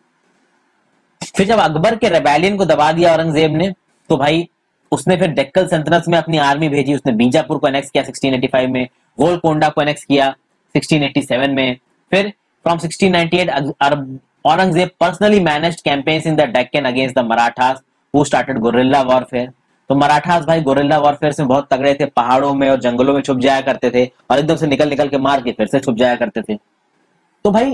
फिर जब अकबर के रेबेलियन को दबा दिया औरंगजेब ने, तो भाई उसने फिर डेक्कन सल्तनत में अपनी आर्मी भेजी। उसने बीजापुर को एनेक्स किया 1685 में, गोलकोंडा को एनेक्स किया 1687 में। फिर from 1698 Aurangzeb personally managed campaigns in the Deccan against the Marathas who started guerrilla warfare. तो मराठास भाई गुरिल्ला वॉरफेयर से बहुत तगड़े थे, पहाड़ों में और जंगलों में छुप जाया करते थे और एकदम से निकल निकल के मार के फिर से छुप जाया करते थे। तो भाई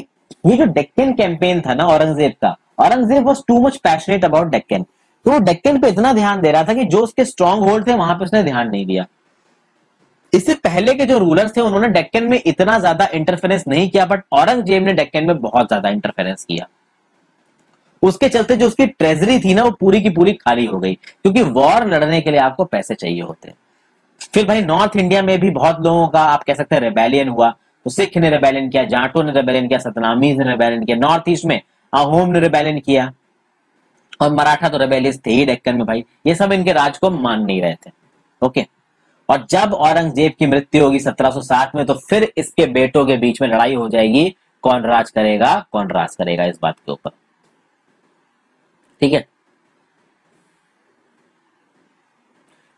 ये जो डेक्कन कैंपेन था ना औरंगजेब का, Aurangzeb was too much passionate about Deccan. तो वो डेक्कन पे इतना ध्यान दे रहा था कि जो उसके स्ट्रॉन्ग होल्ड थे वहां पे उसने ध्यान नहीं दिया। इससे पहले के जो रूलर्स थे उन्होंने डेक्कन में इतना ज्यादा इंटरफेरेंस नहीं किया, बट औरंगजेब ने डेक्कन में बहुत ज्यादा इंटरफेरेंस किया। उसके चलते जो उसकी ट्रेजरी थी ना वो पूरी की पूरी खाली हो गई, क्योंकि वॉर लड़ने के लिए आपको पैसे चाहिए होते हैं। फिर भाई नॉर्थ इंडिया में भी बहुत लोगों का आप कह सकते हैं रेबेलियन हुआ। तो सिख ने रेबेलियन किया, जाटों ने रेबेलियन किया, सतनामीज ने रेबेलियन किया, नॉर्थ ईस्ट में अहोम ने रेबेलियन किया। और मराठा तो रेबेलियस थे ही डेक्कन में भाई, ये सब इनके राज को मान नहीं रहे थे। ओके, और जब औरंगजेब की मृत्यु होगी 1760 में, तो फिर इसके बेटों के बीच में लड़ाई हो जाएगी, कौन राज करेगा कौन राज करेगा इस बात के ऊपर। ठीक है,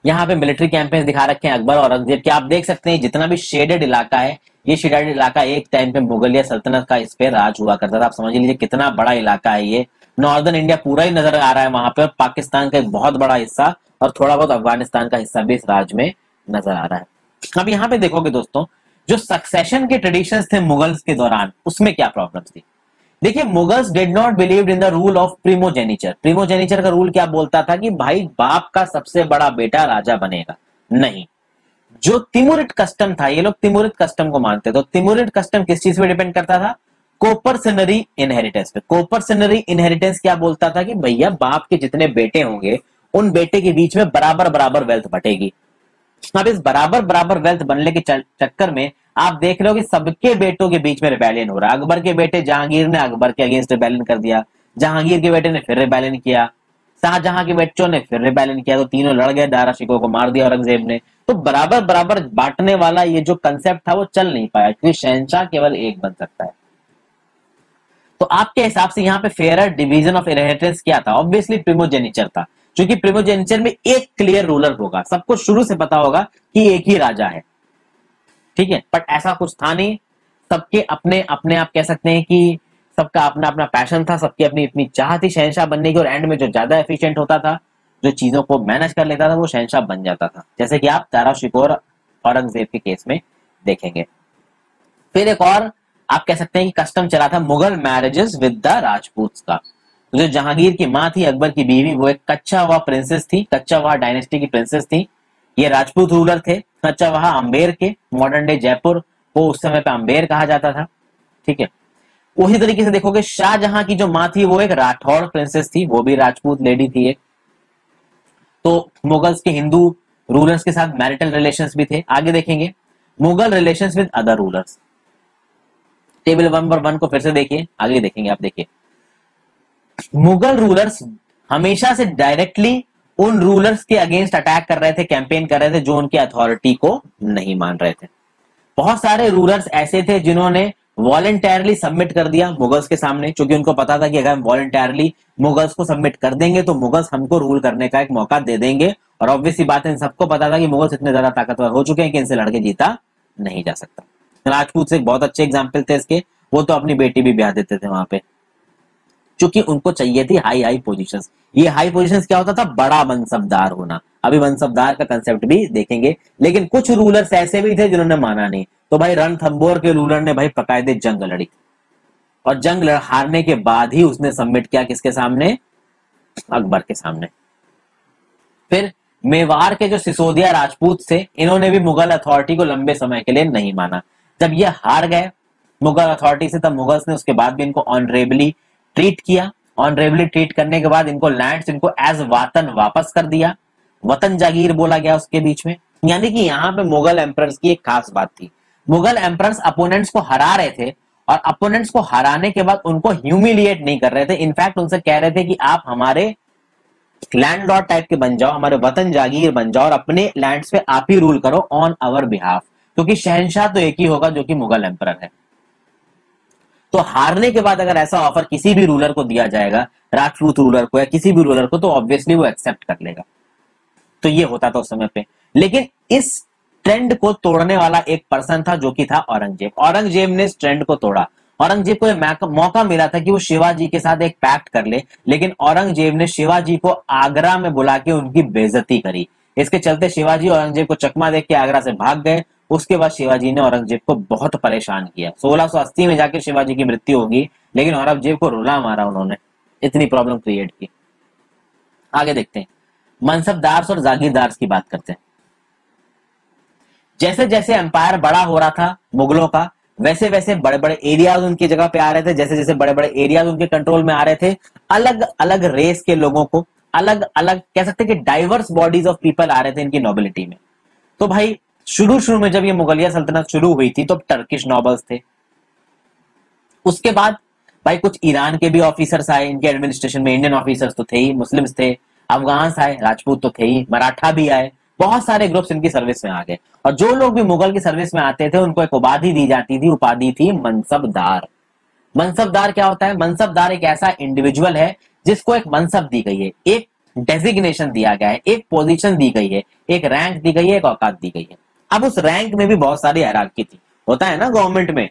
यहाँ पे मिलिट्री कैंपेन्स दिखा रखे हैं अकबर और औरंगजेब के। आप देख सकते हैं जितना भी शेडेड इलाका है, ये शेडेड इलाका एक टाइम पे मुगलिया सल्तनत का इस पे राज हुआ करता था। आप समझ लीजिए कितना बड़ा इलाका है ये। नॉर्दर्न इंडिया पूरा ही नजर आ रहा है वहां पे, पाकिस्तान का एक बहुत बड़ा हिस्सा और थोड़ा बहुत अफगानिस्तान का हिस्सा भी इस राज में नजर आ रहा है। अब यहाँ पे देखोगे दोस्तों, जो सक्सेशन के ट्रेडिशंस थे मुगल्स के दौरान, उसमें क्या प्रॉब्लम थी। देखिए, Mughals did not believe in the rule of primogeniture. Primogeniture का रूल क्या बोलता था कि भाई बाप का सबसे बड़ा बेटा राजा बनेगा, नहीं। जो तिमुरिड कस्टम था, ये लोग तिमुरिड कस्टम को मानते, तो तिमुरिड कस्टम किस चीज पे डिपेंड करता था, कोपरसनरी इनहेरिटेंस पे। कोपरसनरी इनहेरिटेंस क्या बोलता था कि भैया बाप के जितने बेटे होंगे उन बेटे के बीच में बराबर बराबर वेल्थ बटेगी। अब इस बराबर बराबर वेल्थ बनने के चक्कर में आप देख लो कि सबके बेटों के बीच में रिबेलियन हो रहा है। अकबर के बेटे जहांगीर ने अकबर के अगेंस्ट रिबेलियन कर दिया, जहांगीर के बेटे ने फिर रिबेलियन किया, शाहजहां के बच्चों ने फिर रिबेलियन किया, तो तीनों लड़ गए, दारा शिकोह को मार दिया औरंगजेब ने। तो बराबर बराबर बांटने वाला ये जो कंसेप्ट था वो चल नहीं पाया, क्योंकि शहंशाह केवल एक बन सकता है। तो आपके हिसाब से यहाँ पे फेयर डिवीजन ऑफ इनहेरिटेंस क्या था, ऑब्वियसली प्रिमोजेनिचर था, क्योंकि प्रिमोजेनिचर में एक क्लियर रूलर होगा, सबको शुरू से पता होगा कि एक ही राजा है। ठीक है, बट ऐसा कुछ था नहीं, सबके अपने अपने, आप कह सकते हैं कि सबका अपना अपना पैशन था, सबकी अपनी अपनी चाह थी शहंशाह बनने की, और एंड में जो ज्यादा एफिशिएंट होता था, जो चीजों को मैनेज कर लेता था, वो शहंशाह बन जाता था, जैसे कि आप दारा शिकोह औरंगजेब के केस में देखेंगे। फिर एक और आप कह सकते हैं कि कस्टम चला था, Mughal marriages with the Rajput का। तो जो जहांगीर की माँ थी, अकबर की बीवी, वो एक कच्छावा प्रिंसेस थी, कच्छावा डायनेस्टी की प्रिंसेस थी। ये राजपूत रूलर थे, कच्छावा अंबेर के, मॉडर्न डे जयपुर को उस समय पे अंबेर कहा जाता था। ठीक है, उसी तरीके से देखोगे शाहजहां की जो माँ थी वो एक राठौड़ प्रिंसेस थी, वो भी राजपूत लेडी थी एक। तो मुगल्स के हिंदू रूलर्स के साथ मैरिटल रिलेशंस भी थे। आगे देखेंगे Mughal relations with other rulers, table 1/1 को फिर से देखिए, आगे देखेंगे आप। देखिए, मुगल रूलर्स हमेशा से डायरेक्टली उन रूलर्स के अगेंस्ट अटैक कर रहे थे, कैंपेन कर रहे थे जो उनकी अथॉरिटी को नहीं मान रहे थे। बहुत सारे रूलर्स ऐसे थे जिन्होंने वॉलंटरली सबमिट कर दिया मुगल्स के सामने, क्योंकि उनको पता था कि अगर हम वॉलंटरली मुगल्स को सबमिट कर देंगे तो मुगल्स हमको रूल करने का एक मौका दे देंगे। और ऑब्वियसली बात है, इन सबको पता था कि मुगल्स इतने ज्यादा ताकतवर हो चुके हैं कि इनसे लड़के जीता नहीं जा सकता। राजपूत से बहुत अच्छे एग्जाम्पल थे इसके, वो तो अपनी बेटी भी ब्याह देते थे वहां पे, क्योंकि उनको चाहिए थी हाई हाई पोजीशंस। ये हाई पोजीशंस क्या होता था, बड़ा मनसबदार होना। अभी मनसबदार का कंसेप्ट भी देखेंगे, लेकिन कुछ रूलर्स ऐसे भी थे जिन्होंने माना नहीं। तो भाई रणथंबोर के रूलर ने भाई बकायदे जंग लड़ी, और जंग हारने के बाद ही उसने सबमिट किया किसके सामने, अकबर के सामने। फिर मेवाड़ के जो सिसोदिया राजपूत थे, इन्होंने भी मुगल अथॉरिटी को लंबे समय के लिए नहीं माना। जब ये हार गए मुगल अथॉरिटी से, तब मुगल्स ने उसके बाद भी इनको ऑनरेबली ट्रीट किया। ऑनरेबली ट्रीट करने के बाद इनको लैंड्स, इनको एज वातन वापस कर दिया, वतन जागीर बोला गया उसके बीच में। यानी कि यहाँ पे मुगल एम्परर्स की एक खास बात थी, मुगल एम्परर्स अपोनेंट्स को हरा रहे थे, और अपोनेंट्स को हराने के बाद उनको ह्यूमिलिएट नहीं कर रहे थे। इनफैक्ट उनसे कह रहे थे कि आप हमारे लैंडलॉर्ड टाइप के बन जाओ, हमारे वतन जागीर बन जाओ, और अपने लैंड्स पे आप ही रूल करो ऑन आवर बिहाफ, क्योंकि शहंशाह तो एक ही होगा जो कि मुगल एम्परर है। तो हारने के बाद अगर ऐसा ऑफर किसी भी रूलर को दिया जाएगा, राजपूत रूलर को या किसी भी रूलर को, तो ऑब्वियसली वो एक्सेप्ट कर लेगा। तो ये होता था उस समय पे। लेकिन इस ट्रेंड को तोड़ने वाला एक पर्सन था जो कि था औरंगजेब। औरंगजेब ने इस ट्रेंड को तोड़ा। औरंगजेब को मौका मिला था कि वो शिवाजी के साथ एक पैक्ट कर ले, लेकिन औरंगजेब ने शिवाजी को आगरा में बुला के उनकी बेइज्जती करी। इसके चलते शिवाजी औरंगजेब को चकमा देख के आगरा से भाग गए। उसके बाद शिवाजी ने औरंगजेब को बहुत परेशान किया। 1680 में जाके शिवाजी की मृत्यु होगी, लेकिन औरंगजेब को रुला मारा उन्होंने, इतनी प्रॉब्लम क्रिएट की। आगे देखते हैं, मनसबदार्स और जागीरदार्स की बात करते हैं। जैसे जैसे एम्पायर बड़ा हो रहा था मुगलों का, वैसे वैसे बड़े बड़े एरियाज उनकी जगह पे आ रहे थे। जैसे जैसे बड़े बड़े एरियाज उनके कंट्रोल में आ रहे थे, अलग अलग रेस के लोगों को, अलग अलग कह सकते हैं कि डाइवर्स बॉडीज ऑफ पीपल आ रहे थे इनकी नोबिलिटी में। तो भाई शुरू में जब ये मुगलिया सल्तनत शुरू हुई थी तो टर्किश नॉबल्स थे, उसके बाद भाई कुछ ईरान के भी ऑफिसर्स आए इनके एडमिनिस्ट्रेशन में, इंडियन ऑफिसर्स तो थे ही, मुस्लिम्स थे, अफगान्स आए, राजपूत तो थे ही, मराठा भी आए, बहुत सारे ग्रुप्स इनकी सर्विस में आ गए। और जो लोग भी मुगल की सर्विस में आते थे उनको एक उपाधि दी जाती थी, उपाधि थी मनसबदार। मनसबदार क्या होता है? मनसबदार एक ऐसा इंडिविजुअल है जिसको एक मनसब दी गई है, एक डेजिग्नेशन दिया गया है, एक पोजीशन दी गई है, एक रैंक दी गई है, एक औकात दी गई है। अब उस रैंक में भी बहुत सारी हायरार्की थी, होता है ना गवर्नमेंट में,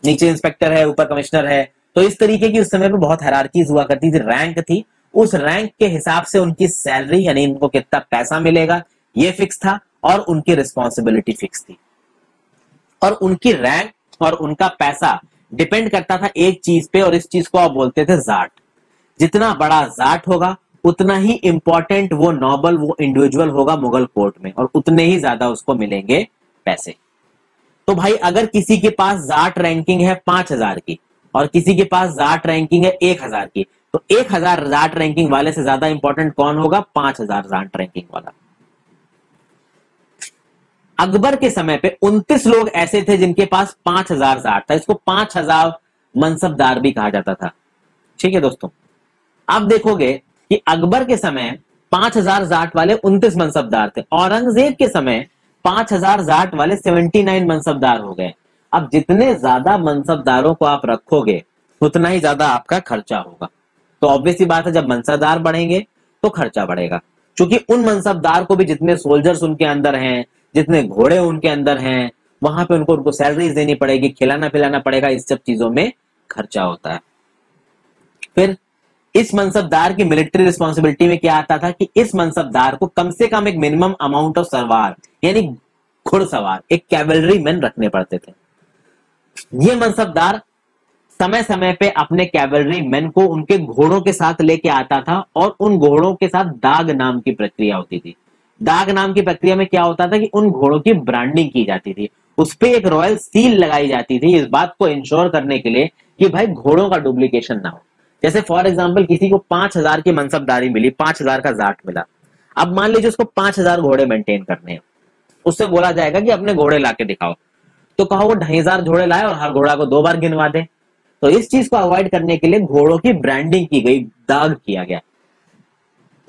नीचे इंस्पेक्टर है, ऊपर कमिश्नर है, तो इस तरीके की उस समय पे बहुत हायरार्कीज हुआ करती थी, रैंक थी। उस रैंक के हिसाब से उनकी सैलरी यानी इनको कितना पैसा मिलेगा ये फिक्स था, और उनकी रिस्पॉन्सिबिलिटी फिक्स थी। और उनकी रैंक और उनका पैसा डिपेंड करता था एक चीज पे, और इस चीज को आप बोलते थे जाट। जितना बड़ा जाट होगा उतना ही इंपॉर्टेंट वो नोबल, वो इंडिविजुअल होगा मुगल कोर्ट में, और उतने ही ज्यादा उसको मिलेंगे पैसे। तो भाई अगर किसी के पास जाट रैंकिंग है 5000 की और किसी के पास जाट रैंकिंग है 1000 की, तो 1000 जाट रैंकिंग वाले से ज्यादा इंपॉर्टेंट कौन होगा? 5000 जाट रैंकिंग वाला। अकबर के समय पे 29 लोग ऐसे थे जिनके पास 5000 जाट था, इसको 5000 मनसबदार भी कहा जाता था। ठीक है दोस्तों, आप देखोगे कि अकबर के समय 5000 जाट वाले 29 मनसबदार थे, औरंगजेब के समय 5000 जाट वाले 79 मनसबदार हो गए। अब जितने ज्यादा मनसबदारों को आप रखोगे उतना ही ज्यादा आपका खर्चा होगा, तो ऑब्वियस सी बात है जब मनसबदार बढ़ेंगे तो खर्चा बढ़ेगा, क्योंकि उन मनसबदार को भी जितने सोल्जर्स उनके अंदर हैं, जितने घोड़े उनके अंदर हैं, वहां पे उनको सैलरीज देनी पड़ेगी, खिलाना पिलाना पड़ेगा, इस सब चीजों में खर्चा होता है। फिर इस मनसबदार की मिलिट्री रिस्पॉन्सिबिलिटी में क्या आता था कि इस मनसबदार को कम से कम एक मिनिमम अमाउंट ऑफ सरवार यानी घुड़सवार, एक कैवलरी मैन रखने पड़ते थे। ये मनसबदार समय समय पे अपने कैवलरी मैन को उनके घोड़ों के साथ लेके आता था, और उन घोड़ों के साथ दाग नाम की प्रक्रिया होती थी। दाग नाम की प्रक्रिया में क्या होता था कि उन घोड़ों की ब्रांडिंग की जाती थी, उस पर एक रॉयल सील लगाई जाती थी, इस बात को इंश्योर करने के लिए कि भाई घोड़ों का डुप्लीकेशन ना हो। जैसे फॉर एग्जाम्पल किसी को 5000 की मनसबदारी मिली, 5000 का जाट मिला, अब मान लीजिए उसको 5000 घोड़े मेंटेन करने हैं, उससे बोला जाएगा कि अपने घोड़े लाके दिखाओ, तो कहो वो 2500 घोड़े लाए और हर घोड़ा को 2 बार गिनवा दे। तो इस चीज को अवॉइड करने के लिए घोड़ों की ब्रांडिंग की गई, दाग किया गया।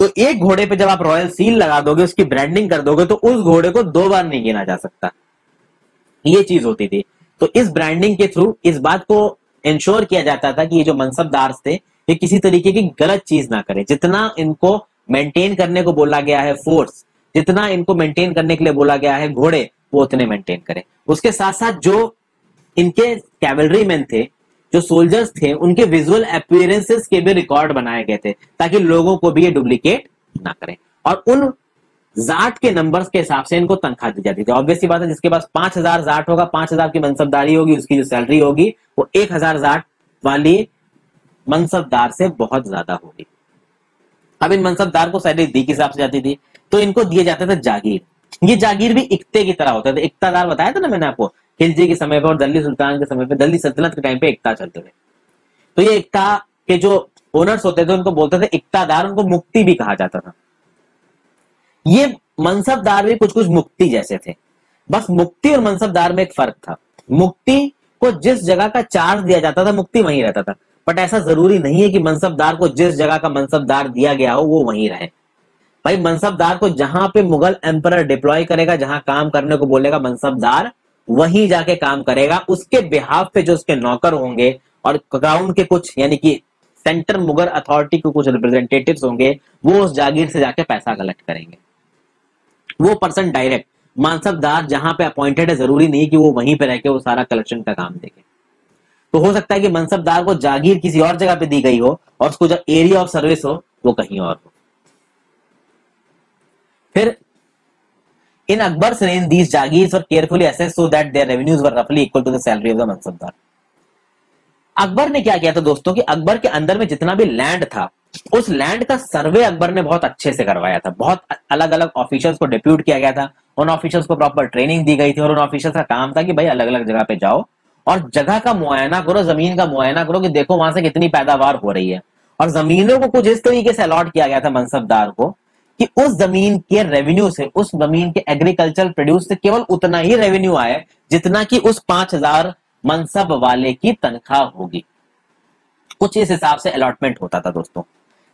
तो एक घोड़े पे जब आप रॉयल सील लगा दोगे, उसकी ब्रांडिंग कर दोगे, तो उस घोड़े को 2 बार नहीं गिना जा सकता। ये चीज होती थी। तो इस ब्रांडिंग के थ्रू इस बात को इंश्योर किया जाता था कि ये जो मनसबदार थे ये किसी तरीके की गलत चीज ना करें। जितना इनको मेंटेन करने को बोला गया है फोर्स, जितना इनको मेंटेन करने के लिए बोला गया है घोड़े, वो उतने मेंटेन करें। उसके साथ साथ जो इनके कैवलरी मैन थे, जो सोल्जर्स थे, उनके विजुअल अपीयरेंसेस के भी रिकॉर्ड बनाए गए थे ताकि लोगों को भी ये डुप्लीकेट ना करें। और उन जाट के नंबर्स के हिसाब से इनको तनख्वाह दी जाती थी। ऑब्वियसली बात है, जिसके पास 5000 जाट होगा, 5000 की मनसबदारी होगी, उसकी जो सैलरी होगी वो 1000 जाट वाली मनसबदार से बहुत ज्यादा होगी। अब इन मनसबदार को सैलरी दी किस हिसाब से जाती थी? तो इनको दिए जाते थे जागीर। ये जागीर भी इक्ते की तरह होते थे। इक्तादार बताया था ना मैंने आपको, खिलजी के समय पर और दिल्ली सुल्तान के समय पर, दिल्ली सल्तनत के टाइम पे इक्ता चलते थे। तो ये इक्ता के जो ओनर्स होते थे उनको बोलते थे इक्तादार, उनको मुक्ति भी कहा जाता था। ये मनसबदार भी कुछ कुछ मुक्ति जैसे थे, बस मुक्ति और मनसबदार में एक फर्क था। मुक्ति को जिस जगह का चार्ज दिया जाता था मुक्ति वहीं रहता था, बट ऐसा जरूरी नहीं है कि मनसबदार को जिस जगह का मनसबदार दिया गया हो वो वहीं रहे। भाई मनसबदार को जहां पे मुगल एम्परर डिप्लॉय करेगा, जहां काम करने को बोलेगा, मनसबदार वहीं जाके काम करेगा। उसके बिहाफ पे जो उसके नौकर होंगे और क्राउन के कुछ यानी कि सेंटर मुगल अथॉरिटी के कुछ रिप्रेजेंटेटिव्स होंगे, वो उस जागीर से जाके पैसा कलेक्ट करेंगे। वो पर्सन डायरेक्ट, मनसबदार जहां पे अपॉइंटेड है जरूरी नहीं कि वो वहीं पे रह के वो सारा कलेक्शन का काम देखे। तो हो सकता है कि मनसबदार को जागीर किसी और जगह पे दी गई हो और उसको जो एरिया ऑफ सर्विस हो वो कहीं और हो। फिर in Akbar's reign these jagirs were carefully assessed so that their revenues were रफली equal to the salary of the mansabdar. Akbar ने क्या किया था दोस्तों कि अकबर के अंदर में जितना भी लैंड था उस लैंड का सर्वे अकबर ने बहुत अच्छे से करवाया था। बहुत अलग अलग ऑफिसर्स को डिप्यूट किया गया था, उन ऑफिसर्स को प्रॉपर ट्रेनिंग दी गई थी और उन ऑफिसर्स का काम था कि भाई अलग अलग जगह पे जाओ और जगह का मुआयना करो, जमीन का मुआयना करो कि देखो वहां से कितनी पैदावार हो रही है। और जमीनों को कुछ इस तरीके से अलॉट किया गया था मनसबदार को कि उस जमीन के रेवेन्यू से, उस जमीन के एग्रीकल्चर प्रोड्यूस से केवल उतना ही रेवेन्यू आए जितना कि उस 5000 मनसब वाले की तनख्वाह होगी। कुछ इस हिसाब से अलॉटमेंट होता था दोस्तों।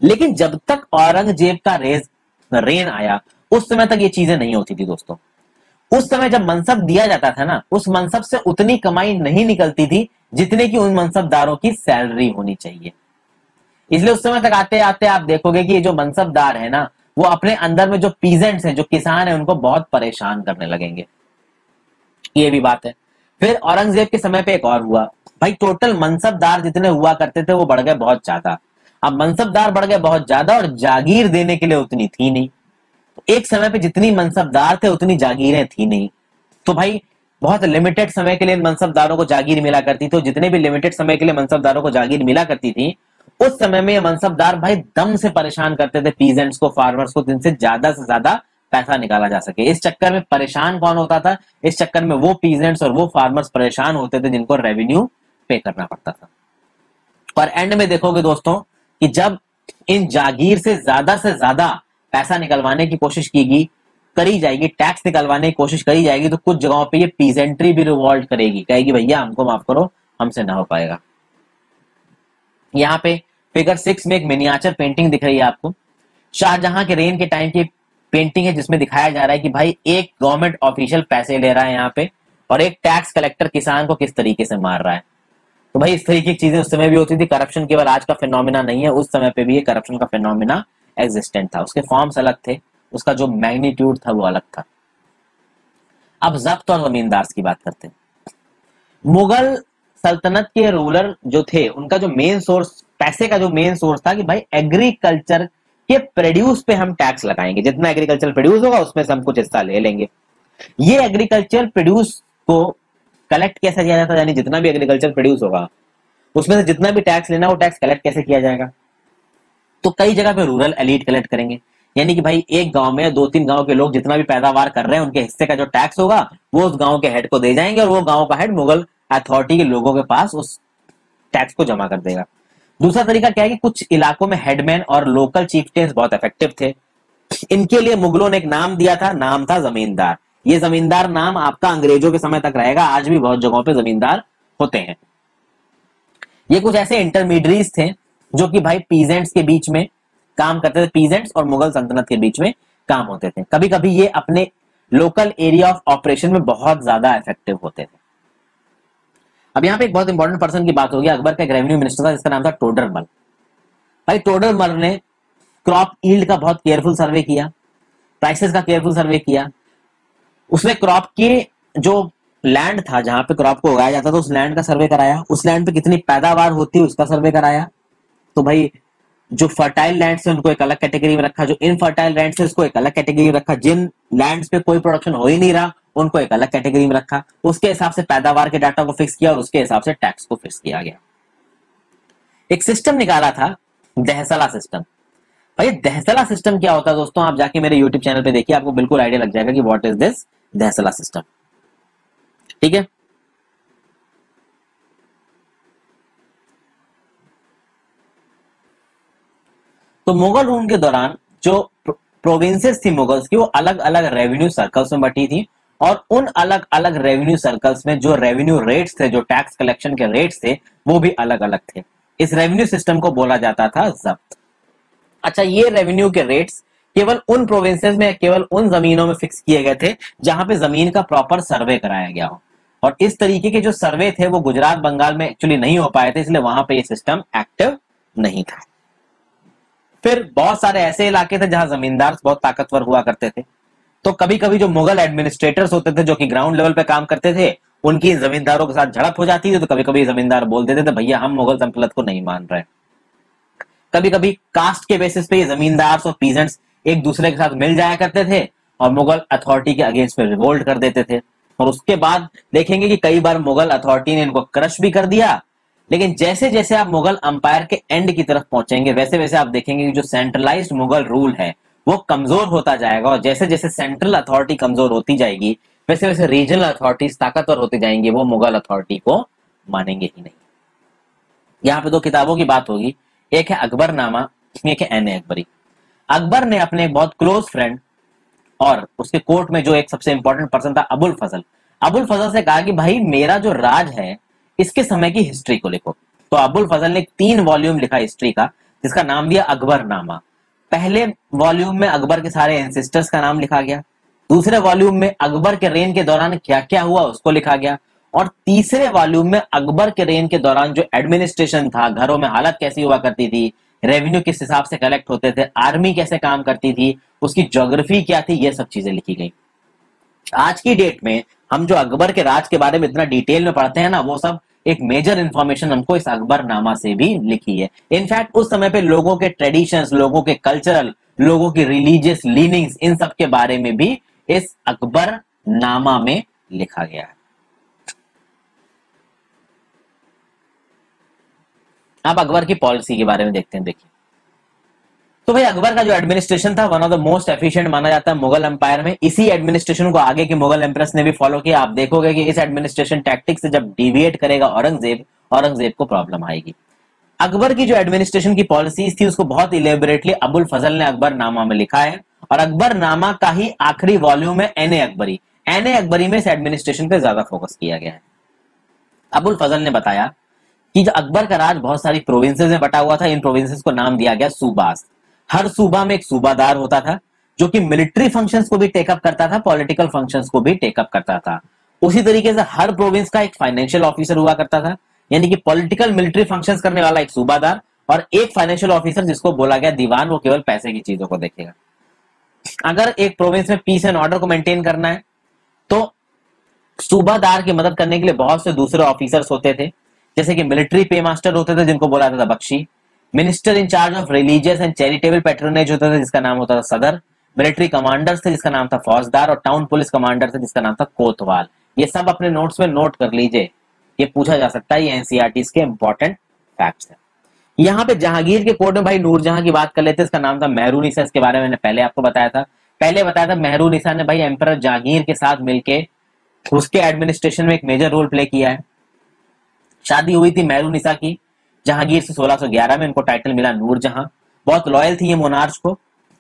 लेकिन जब तक औरंगजेब का रेन आया, उस समय तक ये चीजें नहीं होती थी दोस्तों। उस समय जब मनसब दिया जाता था ना, उस मनसब से उतनी कमाई नहीं निकलती थी जितने की उन मनसबदारों की सैलरी होनी चाहिए। इसलिए उस समय तक आते आते आप देखोगे कि ये जो मनसबदार है ना, वो अपने अंदर में जो पीजेंट्स हैं, जो किसान है, उनको बहुत परेशान करने लगेंगे। ये भी बात है। फिर औरंगजेब के समय पे एक और हुआ भाई, टोटल मनसबदार जितने हुआ करते थे वो बढ़ गए बहुत ज्यादा। अब मनसबदार बढ़ गए बहुत ज्यादा और जागीर देने के लिए उतनी थी नहीं। तो एक समय पे जितनी मनसबदार थे उतनी जागीरें थी नहीं। तो भाई बहुत लिमिटेड समय के लिए मनसबदारों को जागीर मिला करती थी। जितने भी लिमिटेड समय के लिए मनसबदारों को जागीर मिला करती थी, उस समय में ये मनसबदार भाई दम से परेशान करते थे पीजेंट्स को, फार्मर्स को, जिनसे ज्यादा से ज्यादा पैसा निकाला जा सके। इस चक्कर में परेशान कौन होता था? इस चक्कर में वो पीजेंट्स और वो फार्मर्स परेशान होते थे जिनको रेवेन्यू पे करना पड़ता था। और एंड में देखोगे दोस्तों कि जब इन जागीर से ज्यादा पैसा निकलवाने की कोशिश करी जाएगी, टैक्स निकलवाने की कोशिश करी जाएगी, तो कुछ जगहों पे ये पीजेंट्री भी रिवॉल्ट करेगी, कहेगी भैया हमको माफ करो, हमसे ना हो पाएगा। यहाँ पे फिगर 6 में एक मिनिएचर पेंटिंग दिख रही है आपको, शाहजहां के रेन के टाइम की पेंटिंग है, जिसमें दिखाया जा रहा है कि भाई एक गवर्नमेंट ऑफिशियल पैसे ले रहा है यहाँ पे, और एक टैक्स कलेक्टर किसान को किस तरीके से मार रहा है। तो भाई इस तरीके की चीजें उस समय भी होती थी। करप्शन केवल आज का फिनोमिना नहीं है, उस समय पे भी ये करप्शन का फिनोमिना एग्जिस्टेंट था। उसके फॉर्म्स अलग थे, उसका जो मैग्नीट्यूड था वो अलग था। अब जब्त और जमींदार की बात करते हैं। मुगल सल्तनत के रूलर जो थे, उनका जो मेन सोर्स, पैसे का जो मेन सोर्स था कि भाई एग्रीकल्चर के प्रोड्यूस पे हम टैक्स लगाएंगे, जितना एग्रीकल्चर प्रोड्यूस होगा उसमें से हम कुछ हिस्सा ले लेंगे। ये एग्रीकल्चर प्रोड्यूस को कलेक्ट कैसे किया जाता है, यानी जितना भी एग्रीकल्चर प्रोड्यूस होगा उसमें से जितना भी टैक्स लेना, वो टैक्स कलेक्ट कैसे किया जाएगा? तो कई जगह पे रूरल एलीट कलेक्ट करेंगे, यानी कि भाई एक गांव में 2-3 गांव के लोग जितना भी पैदावार कर रहे हैं, उनके हिस्से का जो टैक्स होगा वो उस गांव के हेड को दे जाएंगे, और वो गांव का हेड मुगल अथॉरिटी के लोगों के पास उस टैक्स को जमा कर देगा। दूसरा तरीका क्या है कि कुछ इलाकों में हेडमैन और लोकल चीफ्टेन्स बहुत इफेक्टिव थे। इनके लिए मुगलों ने एक नाम दिया था, नाम था जमींदार। ये जमींदार नाम आपका अंग्रेजों के समय तक रहेगा, आज भी बहुत जगहों पे जमींदार होते हैं। ये कुछ ऐसे इंटरमीडिएट्स थे जो कि भाई पीजेंट्स के बीच में काम करते थे, पीजेंट्स और मुगल सल्तनत के बीच में काम होते थे। कभी कभी ये अपने लोकल एरिया ऑफ ऑपरेशन में बहुत ज्यादा इफेक्टिव होते थे। अब यहाँ पे एक बहुत इंपॉर्टेंट पर्सन की बात होगी। अकबर का एक रेवेन्यू मिनिस्टर था जिसका नाम था टोडरमल। भाई टोडरमल ने क्रॉप ईल्ड का बहुत केयरफुल सर्वे किया, प्राइसेस का केयरफुल सर्वे किया। उसने क्रॉप के जो लैंड था जहां पे क्रॉप को उगाया जाता था, उस लैंड का सर्वे कराया। उस लैंड पे कितनी पैदावार होती है उसका सर्वे कराया। तो भाई जो फर्टाइल लैंड से उनको एक अलग कैटेगरी में रखा, जो इनफर्टाइल लैंड से उसको एक अलग कैटेगरी में रखा, जिन लैंड्स पे कोई प्रोडक्शन हो ही नहीं रहा उनको एक अलग कैटेगरी में रखा। उसके हिसाब से पैदावार के डाटा को फिक्स किया और उसके हिसाब से टैक्स को फिक्स किया गया। एक सिस्टम निकाला था, दहसला सिस्टम। भाई दहसला सिस्टम क्या होता है दोस्तों, आप जाके मेरे यूट्यूब चैनल पे देखिए, आपको बिल्कुल आइडिया लग जाएगा कि व्हाट इज दिस दहसला सिस्टम। ठीक है, तो मुगल रूल के दौरान जो प्रोविंसेस थी मुगल्स की, वो अलग अलग रेवेन्यू सर्कल्स में बटी थी, और उन अलग अलग रेवेन्यू सर्कल्स में जो रेवेन्यू रेट्स थे, जो टैक्स कलेक्शन के रेट्स थे, वो भी अलग अलग थे। इस रेवेन्यू सिस्टम को बोला जाता था जब्त। अच्छा, ये रेवेन्यू के रेट्स केवल उन प्रोविंसेस में, केवल उन जमीनों में फिक्स किए गए थे जहां पे जमीन का प्रॉपर सर्वे कराया गया हो। और इस तरीके के जो सर्वे थे वो गुजरात बंगाल में एक्चुअली नहीं हो पाए थे, इसलिए वहां पे ये सिस्टम एक्टिव नहीं था। फिर बहुत सारे ऐसे इलाके थे जहां जमींदार बहुत ताकतवर हुआ करते थे, तो कभी कभी जो मुगल एडमिनिस्ट्रेटर्स होते थे जो कि ग्राउंड लेवल पे काम करते थे, उनकी जमींदारों के साथ झड़प हो जाती थी। तो कभी कभी जमींदार बोल देते थे भैया हम मुगल सल्तनत को नहीं मान रहे। कभी कभी कास्ट के बेसिस पे ये जमींदार और पीजेंट्स एक दूसरे के साथ मिल जाया करते थे और मुगल अथॉरिटी के अगेंस्ट में रिवोल्ट कर देते थे। और उसके बाद देखेंगे कि कई बार मुगल अथॉरिटी ने इनको क्रश भी कर दिया। लेकिन जैसे जैसे आप मुगल अंपायर के एंड की तरफ पहुंचेंगे, वैसे वैसे आप देखेंगे कि जो सेंट्रलाइज्ड मुगल रूल है वो कमजोर होता जाएगा, और जैसे जैसे सेंट्रल अथॉरिटी कमजोर होती जाएगी वैसे वैसे रीजनल अथॉरिटीज ताकतवर होती जाएंगी, वो मुगल अथॉरिटी को मानेंगे ही नहीं। यहाँ पे 2 किताबों की बात होगी, एक है अकबरनामा, एक है एन अकबरी। अकबर ने अपने एक बहुत क्लोज फ्रेंड और उसके कोर्ट में जो एक सबसे इंपॉर्टेंट पर्सन था अबुल फजल से कहा कि भाई मेरा जो राज है इसके समय की हिस्ट्री को लिखो। तो अबुल फजल ने 3 वॉल्यूम लिखा हिस्ट्री का, जिसका नाम दिया अकबरनामा। पहले वॉल्यूम में अकबर के सारे एंसेस्टर्स का नाम लिखा गया, दूसरे वॉल्यूम में अकबर के रेन के दौरान क्या क्या हुआ उसको लिखा गया, और तीसरे वॉल्यूम में अकबर के रेन के दौरान जो एडमिनिस्ट्रेशन था, घरों में हालत कैसी हुआ करती थी, रेवेन्यू किस हिसाब से कलेक्ट होते थे, आर्मी कैसे काम करती थी, उसकी ज्योग्राफी क्या थी, ये सब चीजें लिखी गई। आज की डेट में हम जो अकबर के राज के बारे में इतना डिटेल में पढ़ते हैं ना, वो सब एक मेजर इंफॉर्मेशन हमको इस अकबरनामा से भी लिखी है। इनफैक्ट उस समय पे लोगों के ट्रेडिशंस, लोगों के कल्चरल, लोगों की रिलीजियस लीनिंग्स, इन सब के बारे में भी इस अकबरनामा में लिखा गया है। अब अकबर की पॉलिसी के बारे में देखते हैं। देखिए, तो भाई अकबर का जो एडमिनिस्ट्रेशन था, one of the most efficient माना जाता है मुगल एम्पायर में। इसी एडमिनिस्ट्रेशन को आगे के मुगल एम्प्रेस ने भी फॉलो किया। आप देखोगे कि इस एडमिनिस्ट्रेशन टैक्टिक से जब डिविएट करेगा औरंगजेब को प्रॉब्लम आएगी। अकबर की जो एडमिनिस्ट्रेशन की पॉलिसीज थी, उसको बहुत इलेबोरेटली अबुल फजल ने अकबरनामा में लिखा है, और अकबरनामा का ही आखिरी वॉल्यूम है एन ए अकबरी। एन ए अकबरी में इस एडमिनिस्ट्रेशन पे ज्यादा फोकस किया गया है। अबुल फजल ने बताया कि जो अकबर का राज बहुत सारी प्रोविंसेस में बटा हुआ था, इन प्रोविंसेस को नाम दिया गया सूबास। हर सूबा में एक सूबादार होता था, जो कि मिलिट्री फंक्शंस को भी टेकअप करता था, पॉलिटिकल फंक्शंस को भी टेकअप करता था। उसी तरीके से हर प्रोविंस का एक फाइनेंशियल ऑफिसर हुआ करता था, यानी कि पॉलिटिकल मिलिट्री फंक्शंस करने वाला एक सूबादार, और एक फाइनेंशियल ऑफिसर जिसको बोला गया दीवान, वो केवल पैसे की चीजों को देखेगा। अगर एक प्रोविंस में पीस एंड ऑर्डर को मेंटेन करना है, तो सूबादार की मदद करने के लिए बहुत से दूसरे ऑफिसर्स होते थे, जैसे कि मिलिट्री पे मास्टर होते थे, जिनको बोला जाता था Bakhshi. Minister in charge of religious and charitable patronage होता था, जिसका नाम होता था सदर। मिलिट्री कमांडर्स थे, जिसका नाम था फौजदार, और टाउन पुलिस कमांडर थे, जिसका नाम था कोतवाल। ये सब अपने नोट्स में नोट कर लीजिए, ये पूछा जा सकता है, ये एनसीईआरटी के इंपॉर्टेंट फैक्ट्स हैं। यहाँ पे जहांगीर के कोर्ट में भाई नूरजहां की बात कर लेते हैं। इसका नाम था मेहरुनिसा। इसके बारे में मैंने पहले आपको बताया था। मेहरुनिसा ने भाई एम्परर जहांगीर के साथ मिलके उसके एडमिनिस्ट्रेशन में एक मेजर रोल प्ले किया है। शादी हुई थी मेहरुनिसा की जहांगीर से 1611 में। इनको टाइटल मिला नूरजहां। बहुत लॉयल थी ये मोनार्च को,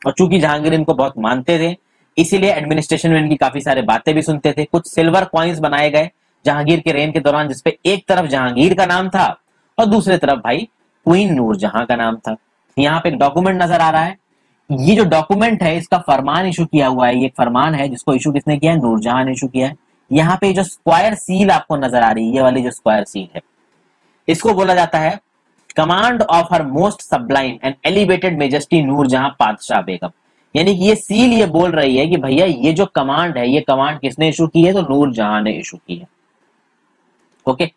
और चूंकि जहांगीर इनको बहुत मानते थे, इसीलिए एडमिनिस्ट्रेशन में इनकी काफी सारे बातें भी सुनते थे। कुछ सिल्वर कॉइन्स बनाए गए जहांगीर के रेन के दौरान, जिसपे एक तरफ जहांगीर का नाम था और दूसरी तरफ भाई क्वीन नूरजहां का नाम था। यहाँ पे एक डॉक्यूमेंट नजर आ रहा है। ये जो डॉक्यूमेंट है, इसका फरमान इशू किया हुआ है। ये एक फरमान है जिसको इशू किसने किया है? नूरजहां ने इशू किया है। यहाँ पे जो स्क्वायर सील आपको नजर आ रही है, ये वाली जो स्क्वायर सील है, इसको बोला जाता है command of her most sublime and elevated majesty Nurjahan Padshah Begum. यानी कि ये सील ये बोल रही है कि भैया ये जो कमांड है, ये कमांड किसने इशू की है? तो नूरजहां ने इशू की है। ओके,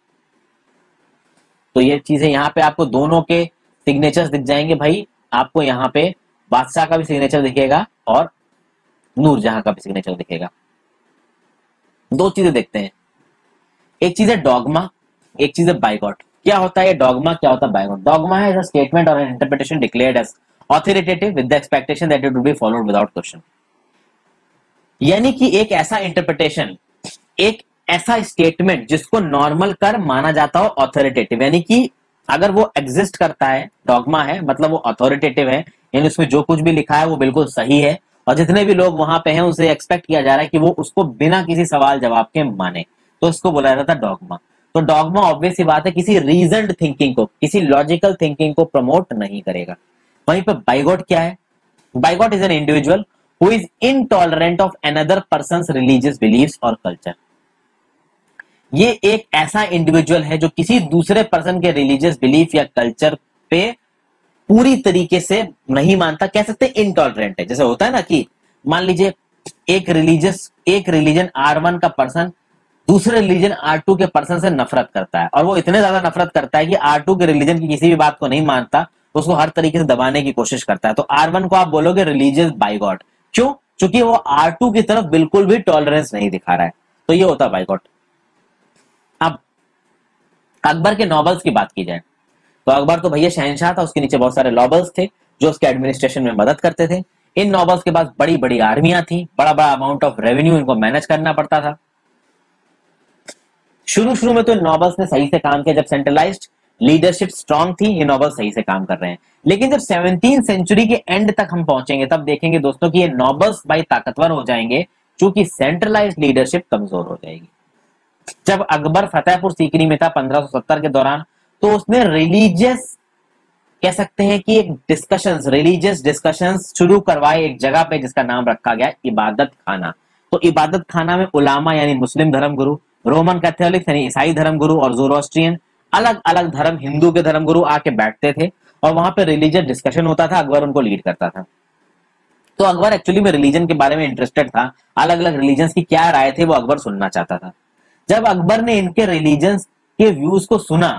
तो ये चीजें यहाँ पे आपको दोनों के सिग्नेचर्स दिख जाएंगे भाई। आपको यहाँ पे बादशाह का भी सिग्नेचर दिखेगा और नूरजहां का भी सिग्नेचर दिखेगा। दो चीजें देखते हैं, एक चीज है डॉगमा, एक चीज है बाइगॉट। क्या होता है डॉगमा, क्या होता है बाइगॉट? डॉगमा है a statement or an interpretation declared as authoritative with the expectation that it would be followed without question। यानी कि एक ऐसा इंटरप्रिटेशन, एक ऐसा स्टेटमेंट जिसको नॉर्मल कर माना जाता हो ऑथोरिटेटिव, यानी कि अगर वो एग्जिस्ट करता है, डॉगमा है मतलब वो अथॉरिटेटिव है, यानी उसमें जो कुछ भी लिखा है वो बिल्कुल सही है, और जितने भी लोग वहां पे हैं उनसे एक्सपेक्ट किया जा रहा है कि वो उसको बिना किसी सवाल जवाब के माने, तो इसको बोला जाता है डॉगमा। तो डॉगमा ऑब्वियस सी बात है किसी रीजनड थिंकिंग को, किसी लॉजिकल थिंकिंग को प्रमोट नहीं करेगा। वहीं पर बाइगॉट क्या है? Bigot is an individual who is intolerant of another persons religious believes और कल्चर। ये एक ऐसा इंडिविजुअल है जो किसी दूसरे पर्सन के रिलीजियस बिलीफ या कल्चर पे पूरी तरीके से नहीं मानता, कह सकते इनटॉलरेंट है। जैसे होता है ना कि मान लीजिए एक रिलीजन R1 का पर्सन दूसरे रिलीजन R2 के पर्सन से नफरत करता है, और वो इतने ज्यादा नफरत करता है कि R2 के रिलीजन की किसी भी बात को नहीं मानता, उसको हर तरीके से दबाने की कोशिश करता है। तो R1 को आप बोलोगे रिलीजियस बाइगॉट। क्यों? क्योंकि वो R2 की तरफ बिल्कुल भी टॉलरेंस नहीं दिखा रहा है। तो ये होता है बाइगॉट। अब अकबर के नॉबल्स की बात की जाए तो अकबर तो भैया शहनशाह था, उसके नीचे बहुत सारे नॉबल्स थे जो उसके एडमिनिस्ट्रेशन में मदद करते थे। इन नॉबल्स के पास बड़ी बड़ी आर्मियां थी, बड़ा बड़ा अमाउंट ऑफ रेवेन्यू इनको मैनेज करना पड़ता था। शुरू में तो नॉबल्स ने सही से काम किया, जब सेंट्रलाइज्ड लीडरशिप स्ट्रांग थी, ये नॉबल्स सही से काम कर रहे हैं। लेकिन जब 17th सेंचुरी के एंड तक हम पहुंचेंगे तब देखेंगे दोस्तों कि ये नॉबल्स भाई ताकतवर हो जाएंगे, क्योंकि सेंट्रलाइज्ड लीडरशिप कमजोर हो जाएगी। जब अकबर फतेहपुर सीकरी में था 1570 के दौरान, तो उसने रिलीजियस, कह सकते हैं कि एक डिस्कशंस, रिलीजियस डिस्कशंस शुरू करवाए एक जगह पे जिसका नाम रखा गया इबादत खाना। तो इबादत खाना में उलामा यानी मुस्लिम धर्मगुरु, रोमन कैथोलिक यानी ईसाई धर्मगुरु और जोरोस्ट्रियन अलग अलग धर्म, हिंदू के धर्मगुरु आके बैठते थे और वहां पे रिलीजियस डिस्कशन होता था, अकबर उनको लीड करता था। तो अकबर एक्चुअली में रिलीजन के बारे में इंटरेस्टेड था, अलग अलग रिलीजन्स की क्या राय थे वो अकबर सुनना चाहता था। जब अकबर ने इनके रिलीजन्स के व्यूज को सुना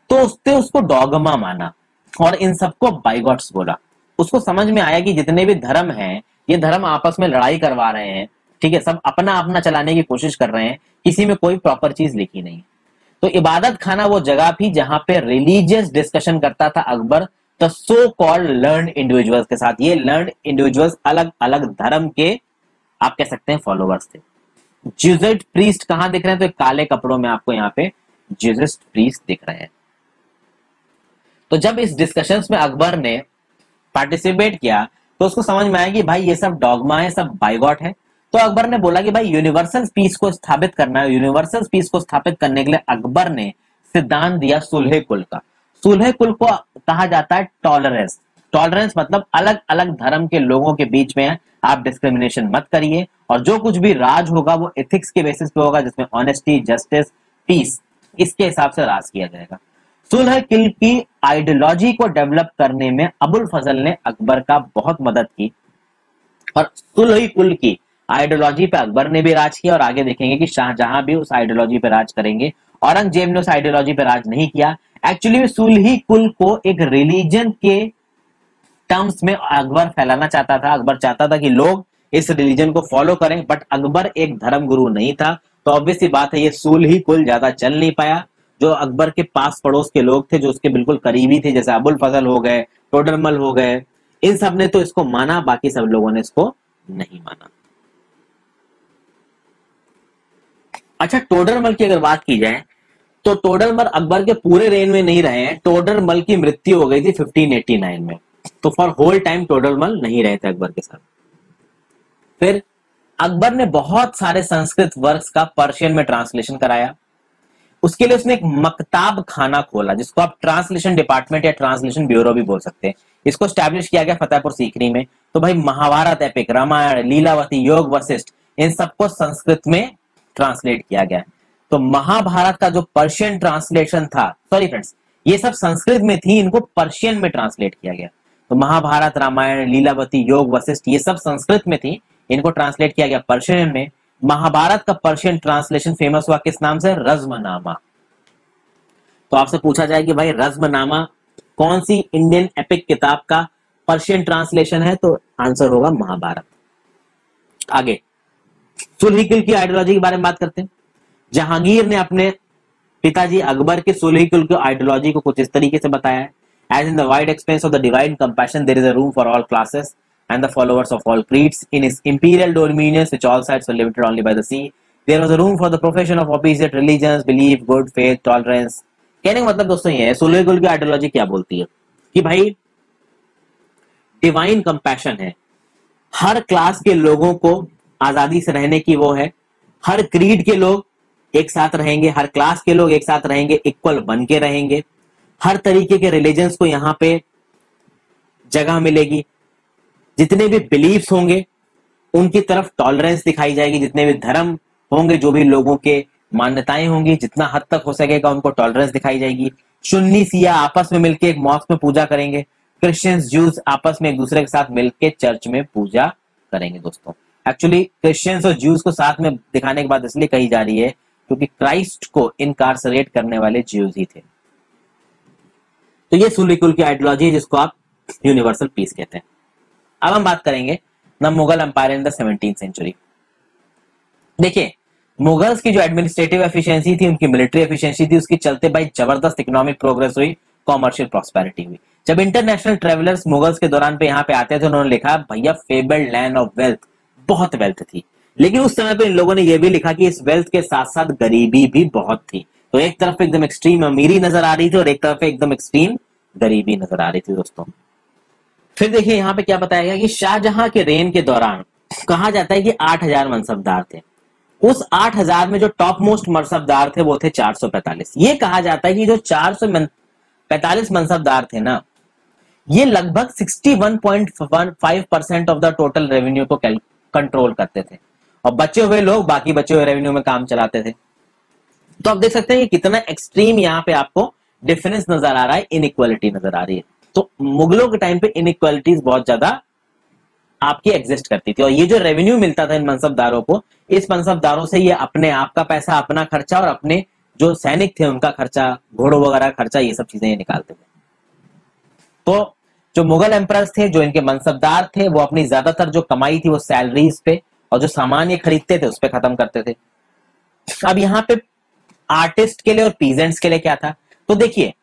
तो उसने उसको डॉगमा माना और इन सबको बाइगॉट्स बोला। उसको समझ में आया कि जितने भी धर्म हैं ये धर्म आपस में लड़ाई करवा रहे हैं, ठीक है, सब अपना अपना चलाने की कोशिश कर रहे हैं, किसी में कोई प्रॉपर चीज लिखी नहीं। तो इबादत खाना वो जगह थी जहां पे रिलीजियस डिस्कशन करता था Akbar the so called learned individuals के साथ। ये लर्न्ड इंडिविजुअल्स अलग अलग धर्म के आप कह सकते हैं फॉलोवर्स थे। ज्यूजेट प्रीस्ट कहां दिख रहे हैं? तो काले कपड़ों में आपको यहाँ पे ज्यूजेट प्रीस्ट दिख रहे हैं। तो जब इस डिस्कशंस में अकबर ने पार्टिसिपेट किया तो उसको समझ में आया कि भाई ये सब डॉगमा है, सब बाइगॉट है। तो अकबर ने बोला कि भाई यूनिवर्सल पीस को स्थापित करना है। यूनिवर्सल पीस को स्थापित करने के लिए अकबर ने सिद्धांत दिया सुलह कुल का। सुलह कुल को कहा जाता है टॉलरेंस। टॉलरेंस मतलब अलग अलग धर्म के लोगों के बीच में आप डिस्क्रिमिनेशन मत करिए और जो कुछ भी राज होगा वो एथिक्स के बेसिस पे होगा, जिसमें ऑनेस्टी, जस्टिस, पीस, इसके हिसाब से राज किया जाएगा। सुलह कुल की आइडियोलॉजी को डेवलप करने में अबुल फजल ने अकबर का बहुत मदद की और सुलह कुल की आइडियोलॉजी पे अकबर ने भी राज किया और आगे देखेंगे कि शाहजहां भी उस आइडियोलॉजी पे राज करेंगे। औरंगजेब ने उस आइडियोलॉजी पे राज नहीं किया। एक्चुअली सुलह कुल को एक रिलीजन के टर्म्स में अकबर फैलाना चाहता था। अकबर चाहता था कि लोग इस रिलीजन को फॉलो करें, बट अकबर एक धर्मगुरु नहीं था, तो ऑब्वियस सी बात है ये सुलह कुल ज्यादा चल नहीं पाया। जो अकबर के पास पड़ोस के लोग थे, जो उसके बिल्कुल करीबी थे, जैसे अबुल फजल हो गए, टोडरमल हो गए, इन सब ने तो इसको माना, बाकी सब लोगों ने इसको नहीं माना। अच्छा, टोडरमल की अगर बात की जाए तो टोडरमल अकबर के पूरे रेन में नहीं रहे हैं। टोडरमल की मृत्यु हो गई थी 1589 में, तो फॉर होल टाइम टोडरमल नहीं रहे थे अकबर के साथ। फिर अकबर ने बहुत सारे संस्कृत वर्क्स का पर्शियन में ट्रांसलेशन कराया। उसके लिए उसने एक मकताब खाना खोला, जिसको आप ट्रांसलेशन डिपार्टमेंट या ट्रांसलेशन ब्यूरो भी बोल सकते हैं। इसको स्टैब्लिश किया गया फतेहपुर सीकरी में। तो भाई महाभारत एपिक, रामायण, लीलावती, योग वशिष्ठ, इन सबको संस्कृत में ट्रांसलेट किया गया। तो महाभारत का जो पर्शियन ट्रांसलेशन था, सॉरी फ्रेंड्स, ये सब संस्कृत में थी, इनको पर्शियन में ट्रांसलेट किया गया। तो महाभारत, रामायण, लीलावती, योग वशिष्ठ, ये सब संस्कृत में थी, इनको ट्रांसलेट किया गया पर्शियन में। महाभारत का पर्शियन ट्रांसलेशन फेमस हुआ किस नाम से? रज़्मनामा। तो आपसे पूछा जाए कि भाई रज़्मनामा कौन सी इंडियन एपिक किताब का पर्शियन ट्रांसलेशन है? तो आंसर होगा महाभारत। आगे सुलह कुल की आइडियोलॉजी के बारे में बात करते हैं। जहांगीर ने अपने पिताजी अकबर के सुलह कुल की आइडियोलॉजी को कुछ इस तरीके से बताया है। As in the wide expanse of the divine compassion there is a room for all classes and the followers of all creeds. In his imperial dominions, which all sides were limited only by the sea, there was a room for the profession of opposite religions, belief, good faith, tolerance. कहने का मतलब दोस्तों ये है, सुलह कुल की ideology क्या बोलती है कि भाई डिवाइन कंपैशन है, हर क्लास के लोगों को आजादी से रहने की वो है, हर क्रीड के लोग एक साथ रहेंगे, हर क्लास के लोग एक साथ रहेंगे, इक्वल बन के रहेंगे, हर तरीके के रिलीजन्स को यहाँ पे जगह मिलेगी, जितने भी बिलीफ्स होंगे उनकी तरफ टॉलरेंस दिखाई जाएगी, जितने भी धर्म होंगे, जो भी लोगों के मान्यताएं होंगी, जितना हद तक हो सकेगा उनको टॉलरेंस दिखाई जाएगी। सुन्नी सिया आपस में मिलकर एक मॉस्क में पूजा करेंगे, क्रिश्चियंस जूस आपस में एक दूसरे के साथ मिलकर चर्च में पूजा करेंगे। दोस्तों एक्चुअली क्रिश्चियंस और जूस को साथ में दिखाने के बाद इसलिए कही जा रही है क्योंकि क्राइस्ट को इनकार्सरेट करने वाले ज्यूज ही थे। तो ये सुलह कुल की आइडियोलॉजी है जिसको आप यूनिवर्सल पीस कहते हैं। अब हम बात करेंगे the Mughal empire in the 17th century. देखिए मुगल्स की जो एडमिनिस्ट्रेटिव एफिशिएंसी थी, उनकी मिलिट्री एफिशिएंसी थी, उसके चलते भाई जबरदस्त इकोनॉमिक प्रोग्रेस हुई, कॉमर्शियल प्रॉस्पेरिटी हुई। जब इंटरनेशनल ट्रेवलर्स मुगल्स के दौरान पे यहाँ पे आते थे, उन्होंने लिखा भैया फेबल्ड लैंड ऑफ वेल्थ, बहुत वेल्थ थी, लेकिन उस समय पे इन लोगों ने यह भी लिखा कि इस वेल्थ के साथ साथ गरीबी भी बहुत थी। तो एक तरफ एकदम एक्सट्रीम अमीरी नजर आ रही थी और एक तरफ एकदम एक्सट्रीम गरीबी नजर आ रही थी। दोस्तों फिर देखिए यहाँ पे क्या बताया गया कि शाहजहां के रेन के दौरान कहा जाता है कि 8000 मनसबदार थे। उस 8,000 में जो टॉप मोस्ट मनसबदार थे वो थे 445। ये कहा जाता है कि जो 445 मनसबदार थे ना, ये लगभग 61.15% ऑफ द टोटल रेवेन्यू को कंट्रोल करते थे, और बचे हुए लोग बाकी बचे हुए रेवेन्यू में काम चलाते थे। तो आप देख सकते हैं कि कितना एक्सट्रीम यहाँ पे आपको डिफरेंस नजर आ रहा है, इनइक्वालिटी नजर आ रही है। तो मुगलों के टाइम पे इनइक्वालिटीज बहुत ज्यादा आपकी एग्जिस्ट करती थी, और ये जो रेवेन्यू मिलता था इन मनसबदारों को, इस मनसबदारों से ये अपने आप का पैसा, अपना खर्चा और अपने जो सैनिक थे उनका खर्चा, घोड़ों वगैरह खर्चा, ये सब चीजें ये निकालते थे। तो जो मुगल एम्परर्स थे, जो इनके मनसबदार थे, वो अपनी ज्यादातर जो कमाई थी वो सैलरीज पे और जो सामान ये खरीदते थे उस पे खत्म करते थे। अब यहाँ पे आर्टिस्ट के लिए और पीजेंट्स के लिए क्या था, तो देखिए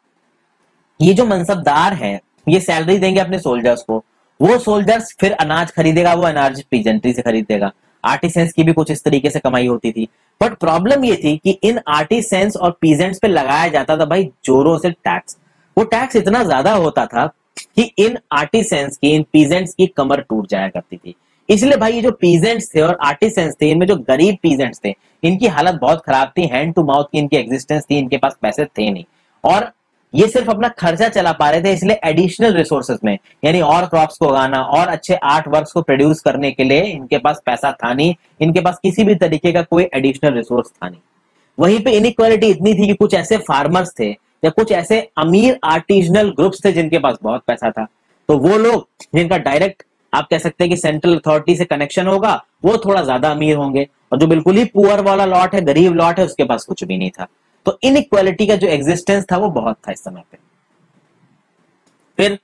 ये जो मनसबदार है ये सैलरी देंगे अपने सोल्जर्स को, वो सोल्जर्स फिर अनाज खरीदेगा, वो अनाज पीजेंट्री से खरीदेगा। आर्टिसेंस की भी कुछ इस तरीके से कमाई होती थी। बट प्रॉब्लम ये थी कि इन आर्टिसेंस और पीजेंट्स पे लगाया जाता था भाई जोरों से टैक्स। वो टैक्स इतना ज्यादा होता था कि इन आर्टिसेंस की, इन पीजेंट्स की कमर टूट जाया करती थी। इसलिए भाई ये जो पीजेंट्स थे और आर्टिसेंस थे, इनमें जो गरीब पीजेंट्स थे इनकी हालत बहुत खराब थी, हैंड टू माउथ की इनकी एग्जिस्टेंस थी, इनके पास पैसे थे नहीं, और ये सिर्फ अपना खर्चा चला पा रहे थे। इसलिए एडिशनल रिसोर्सेज में, यानी और क्रॉप्स को उगाना और अच्छे आर्ट वर्क्स को प्रोड्यूस करने के लिए इनके पास पैसा था नहीं, इनके पास किसी भी तरीके का कोई एडिशनल रिसोर्स था नहीं। वहीं पे इनइक्वालिटी इतनी थी कि कुछ ऐसे फार्मर्स थे या कुछ ऐसे अमीर आर्टिजनल ग्रुप्स थे जिनके पास बहुत पैसा था, तो वो लोग जिनका डायरेक्ट आप कह सकते हैं कि सेंट्रल अथॉरिटी से कनेक्शन होगा, वो थोड़ा ज्यादा अमीर होंगे, और जो बिल्कुल ही पुअर वाला लॉट है, गरीब लॉट है, उसके पास कुछ भी नहीं था। तो इनइक्वालिटी का जो एग्जिस्टेंस था वो बहुत था इस समय पे। फिर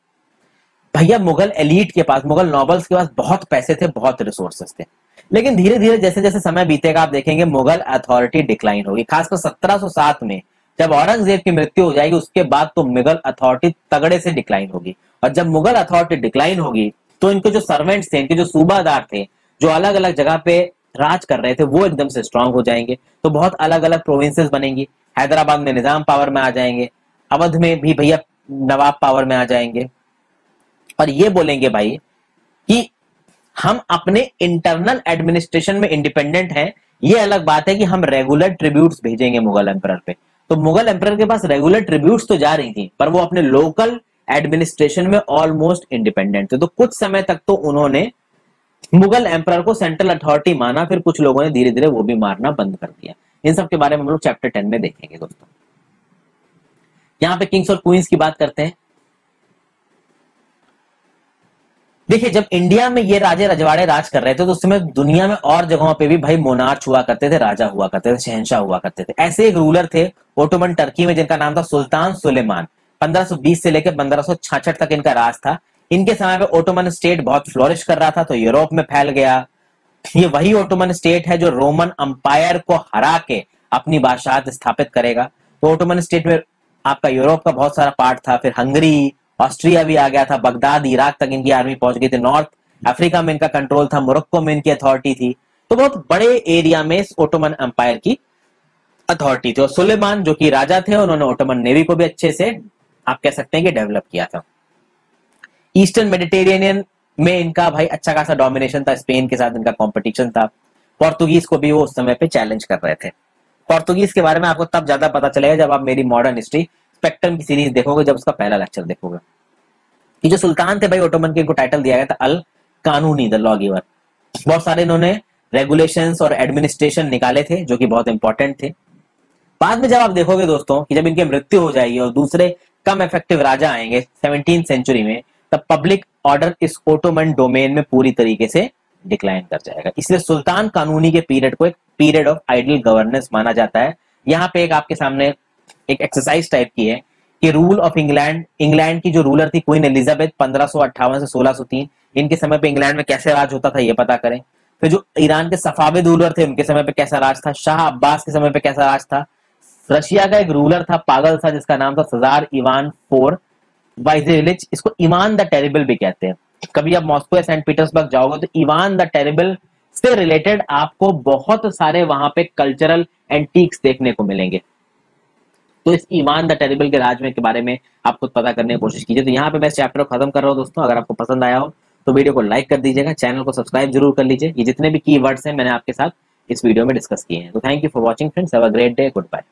भैया मुगल एलीट के पास, मुगल नॉबल्स के पास बहुत पैसे थे, बहुत रिसोर्सेस थे, लेकिन धीरे धीरे जैसे जैसे समय बीतेगा आप देखेंगे मुगल अथॉरिटी डिक्लाइन होगी। खासकर 1707 में जब औरंगजेब की मृत्यु हो जाएगी उसके बाद तो मुगल अथॉरिटी तगड़े से डिक्लाइन होगी। और जब मुगल अथॉरिटी डिक्लाइन होगी तो इनके जो सर्वेंट्स थे, इनके जो सूबादार थे, जो अलग अलग जगह पे राज कर रहे थे, वो एकदम से स्ट्रांग हो जाएंगे। तो बहुत अलग अलग प्रोविंसेस बनेंगी। हैदराबाद में निजाम पावर में आ जाएंगे, अवध में भी भैया नवाब पावर में आ जाएंगे, और ये बोलेंगे भाई कि हम अपने इंटरनल एडमिनिस्ट्रेशन में इंडिपेंडेंट हैं। ये अलग बात है कि हम रेगुलर ट्रिब्यूट्स भेजेंगे मुगल एम्परर पे। तो मुगल एम्परर के पास रेगुलर ट्रिब्यूट्स तो जा रही थी, पर वो अपने लोकल एडमिनिस्ट्रेशन में ऑलमोस्ट इंडिपेंडेंट थे। तो कुछ समय तक तो उन्होंने मुगल एम्परर को सेंट्रल अथॉरिटी माना, फिर कुछ लोगों ने धीरे धीरे वो भी मारना बंद कर दिया। इन सब के बारे में हम लोग चैप्टर 10 में देखेंगे दोस्तों। यहां पे किंग्स और क्वींस की बात करते हैं। देखिए जब इंडिया में ये राजे रजवाड़े राज कर रहे थे तो उस समय दुनिया में और जगहों पे भी भाई मोनार्च हुआ करते थे, राजा हुआ करते थे, शहंशाह हुआ करते थे। ऐसे एक रूलर थे ओटोमन टर्की में जिनका नाम था सुल्तान सुलेमान। 1520 से लेकर 1566 तक इनका राज था। इनके समय पे ओटोमन स्टेट बहुत फ्लोरिश कर रहा था, तो यूरोप में फैल गया। ये वही ओटोमन स्टेट है जो रोमन अंपायर को हरा के अपनी बादशाहत स्थापित करेगा। तो ओटोमन स्टेट में आपका यूरोप का बहुत सारा पार्ट था, फिर हंगरी, ऑस्ट्रिया भी आ गया था, बगदाद, इराक तक इनकी आर्मी पहुंच गई थी, नॉर्थ अफ्रीका में इनका कंट्रोल था, मोरक्को में इनकी अथॉरिटी थी। तो बहुत बड़े एरिया में ओटोमन अंपायर की अथॉरिटी थी। और सुलेमान जो कि राजा थे, उन्होंने ओटोमन नेवी को भी अच्छे से आप कह सकते हैं कि डेवलप किया था। ईस्टर्न मेडिटेरेनियन में इनका भाई अच्छा खासा डोमिनेशन था, स्पेन के साथ इनका कंपटीशन था। पोर्तुगीज को भी वो उस समय पे चैलेंज कर रहे थे। पोर्तुगीज के बारे में आपको तब ज्यादा पता चलेगा जब आप मेरी मॉडर्न हिस्ट्री स्पेक्ट्रम की सीरीज देखोगे, जब उसका पहला लेक्चर देखोगे। ये जो सुल्तान थे भाई ओटोमन के, इनको टाइटल दिया गया था अल कानूनी, द लॉ गिवर। बहुत सारे इन्होंने रेगुलेशंस और एडमिनिस्ट्रेशन निकाले थे जो कि बहुत इंपॉर्टेंट थे। बाद में जब आप देखोगे दोस्तों कि जब इनकी मृत्यु हो जाएगी और दूसरे कम इफेक्टिव राजा आएंगे 17th सेंचुरी में, तब पब्लिक ऑर्डर इस ओटोमन डोमेन में पूरी तरीके से डिक्लाइन कर जाएगा। इसलिए सुल्तान कानूनी के पीरियड को एक पीरियड ऑफ आइडल गवर्नेंस माना जाता है। यहाँ पे एक आपके सामने एक एक्सरसाइज टाइप की है कि रूल ऑफ इंग्लैंड, इंग्लैंड की जो रूलर थी क्वीन एलिजाबेथ 1558 से 1603, इनके समय पे इंग्लैंड में कैसे राज होता था ये पता करें। फिर जो ईरान के सफाविद रूलर थे उनके समय पे कैसा राज था, शाह अब्बास के समय पे कैसा राज था। रशिया का एक रूलर था, पागल था, जिसका नाम था सजार इवान IV वाइजेलिच, इसको इवान द टेरिबल भी कहते हैं। कभी आप मॉस्को या सेंट पीटर्सबर्ग जाओगे तो इवान द टेरिबल से रिलेटेड आपको बहुत सारे वहां पे कल्चरल एंटीक्स देखने को मिलेंगे। तो इस इवान द टेरिबल के राज में के बारे में आप खुद पता करने की कोशिश कीजिए। तो यहाँ पे मैं इस चैप्टर को खत्म कर रहा हूँ दोस्तों। अगर आपको पसंद आया हो तो वीडियो को लाइक कर दीजिएगा, चैनल को सब्सक्राइब जरूर कर लीजिए। ये जितने भी कीवर्ड्स हैं मैंने आपके साथ इस वीडियो में डिस्कस किए हैं। तो thank you for watching friends, have a great day, good bye.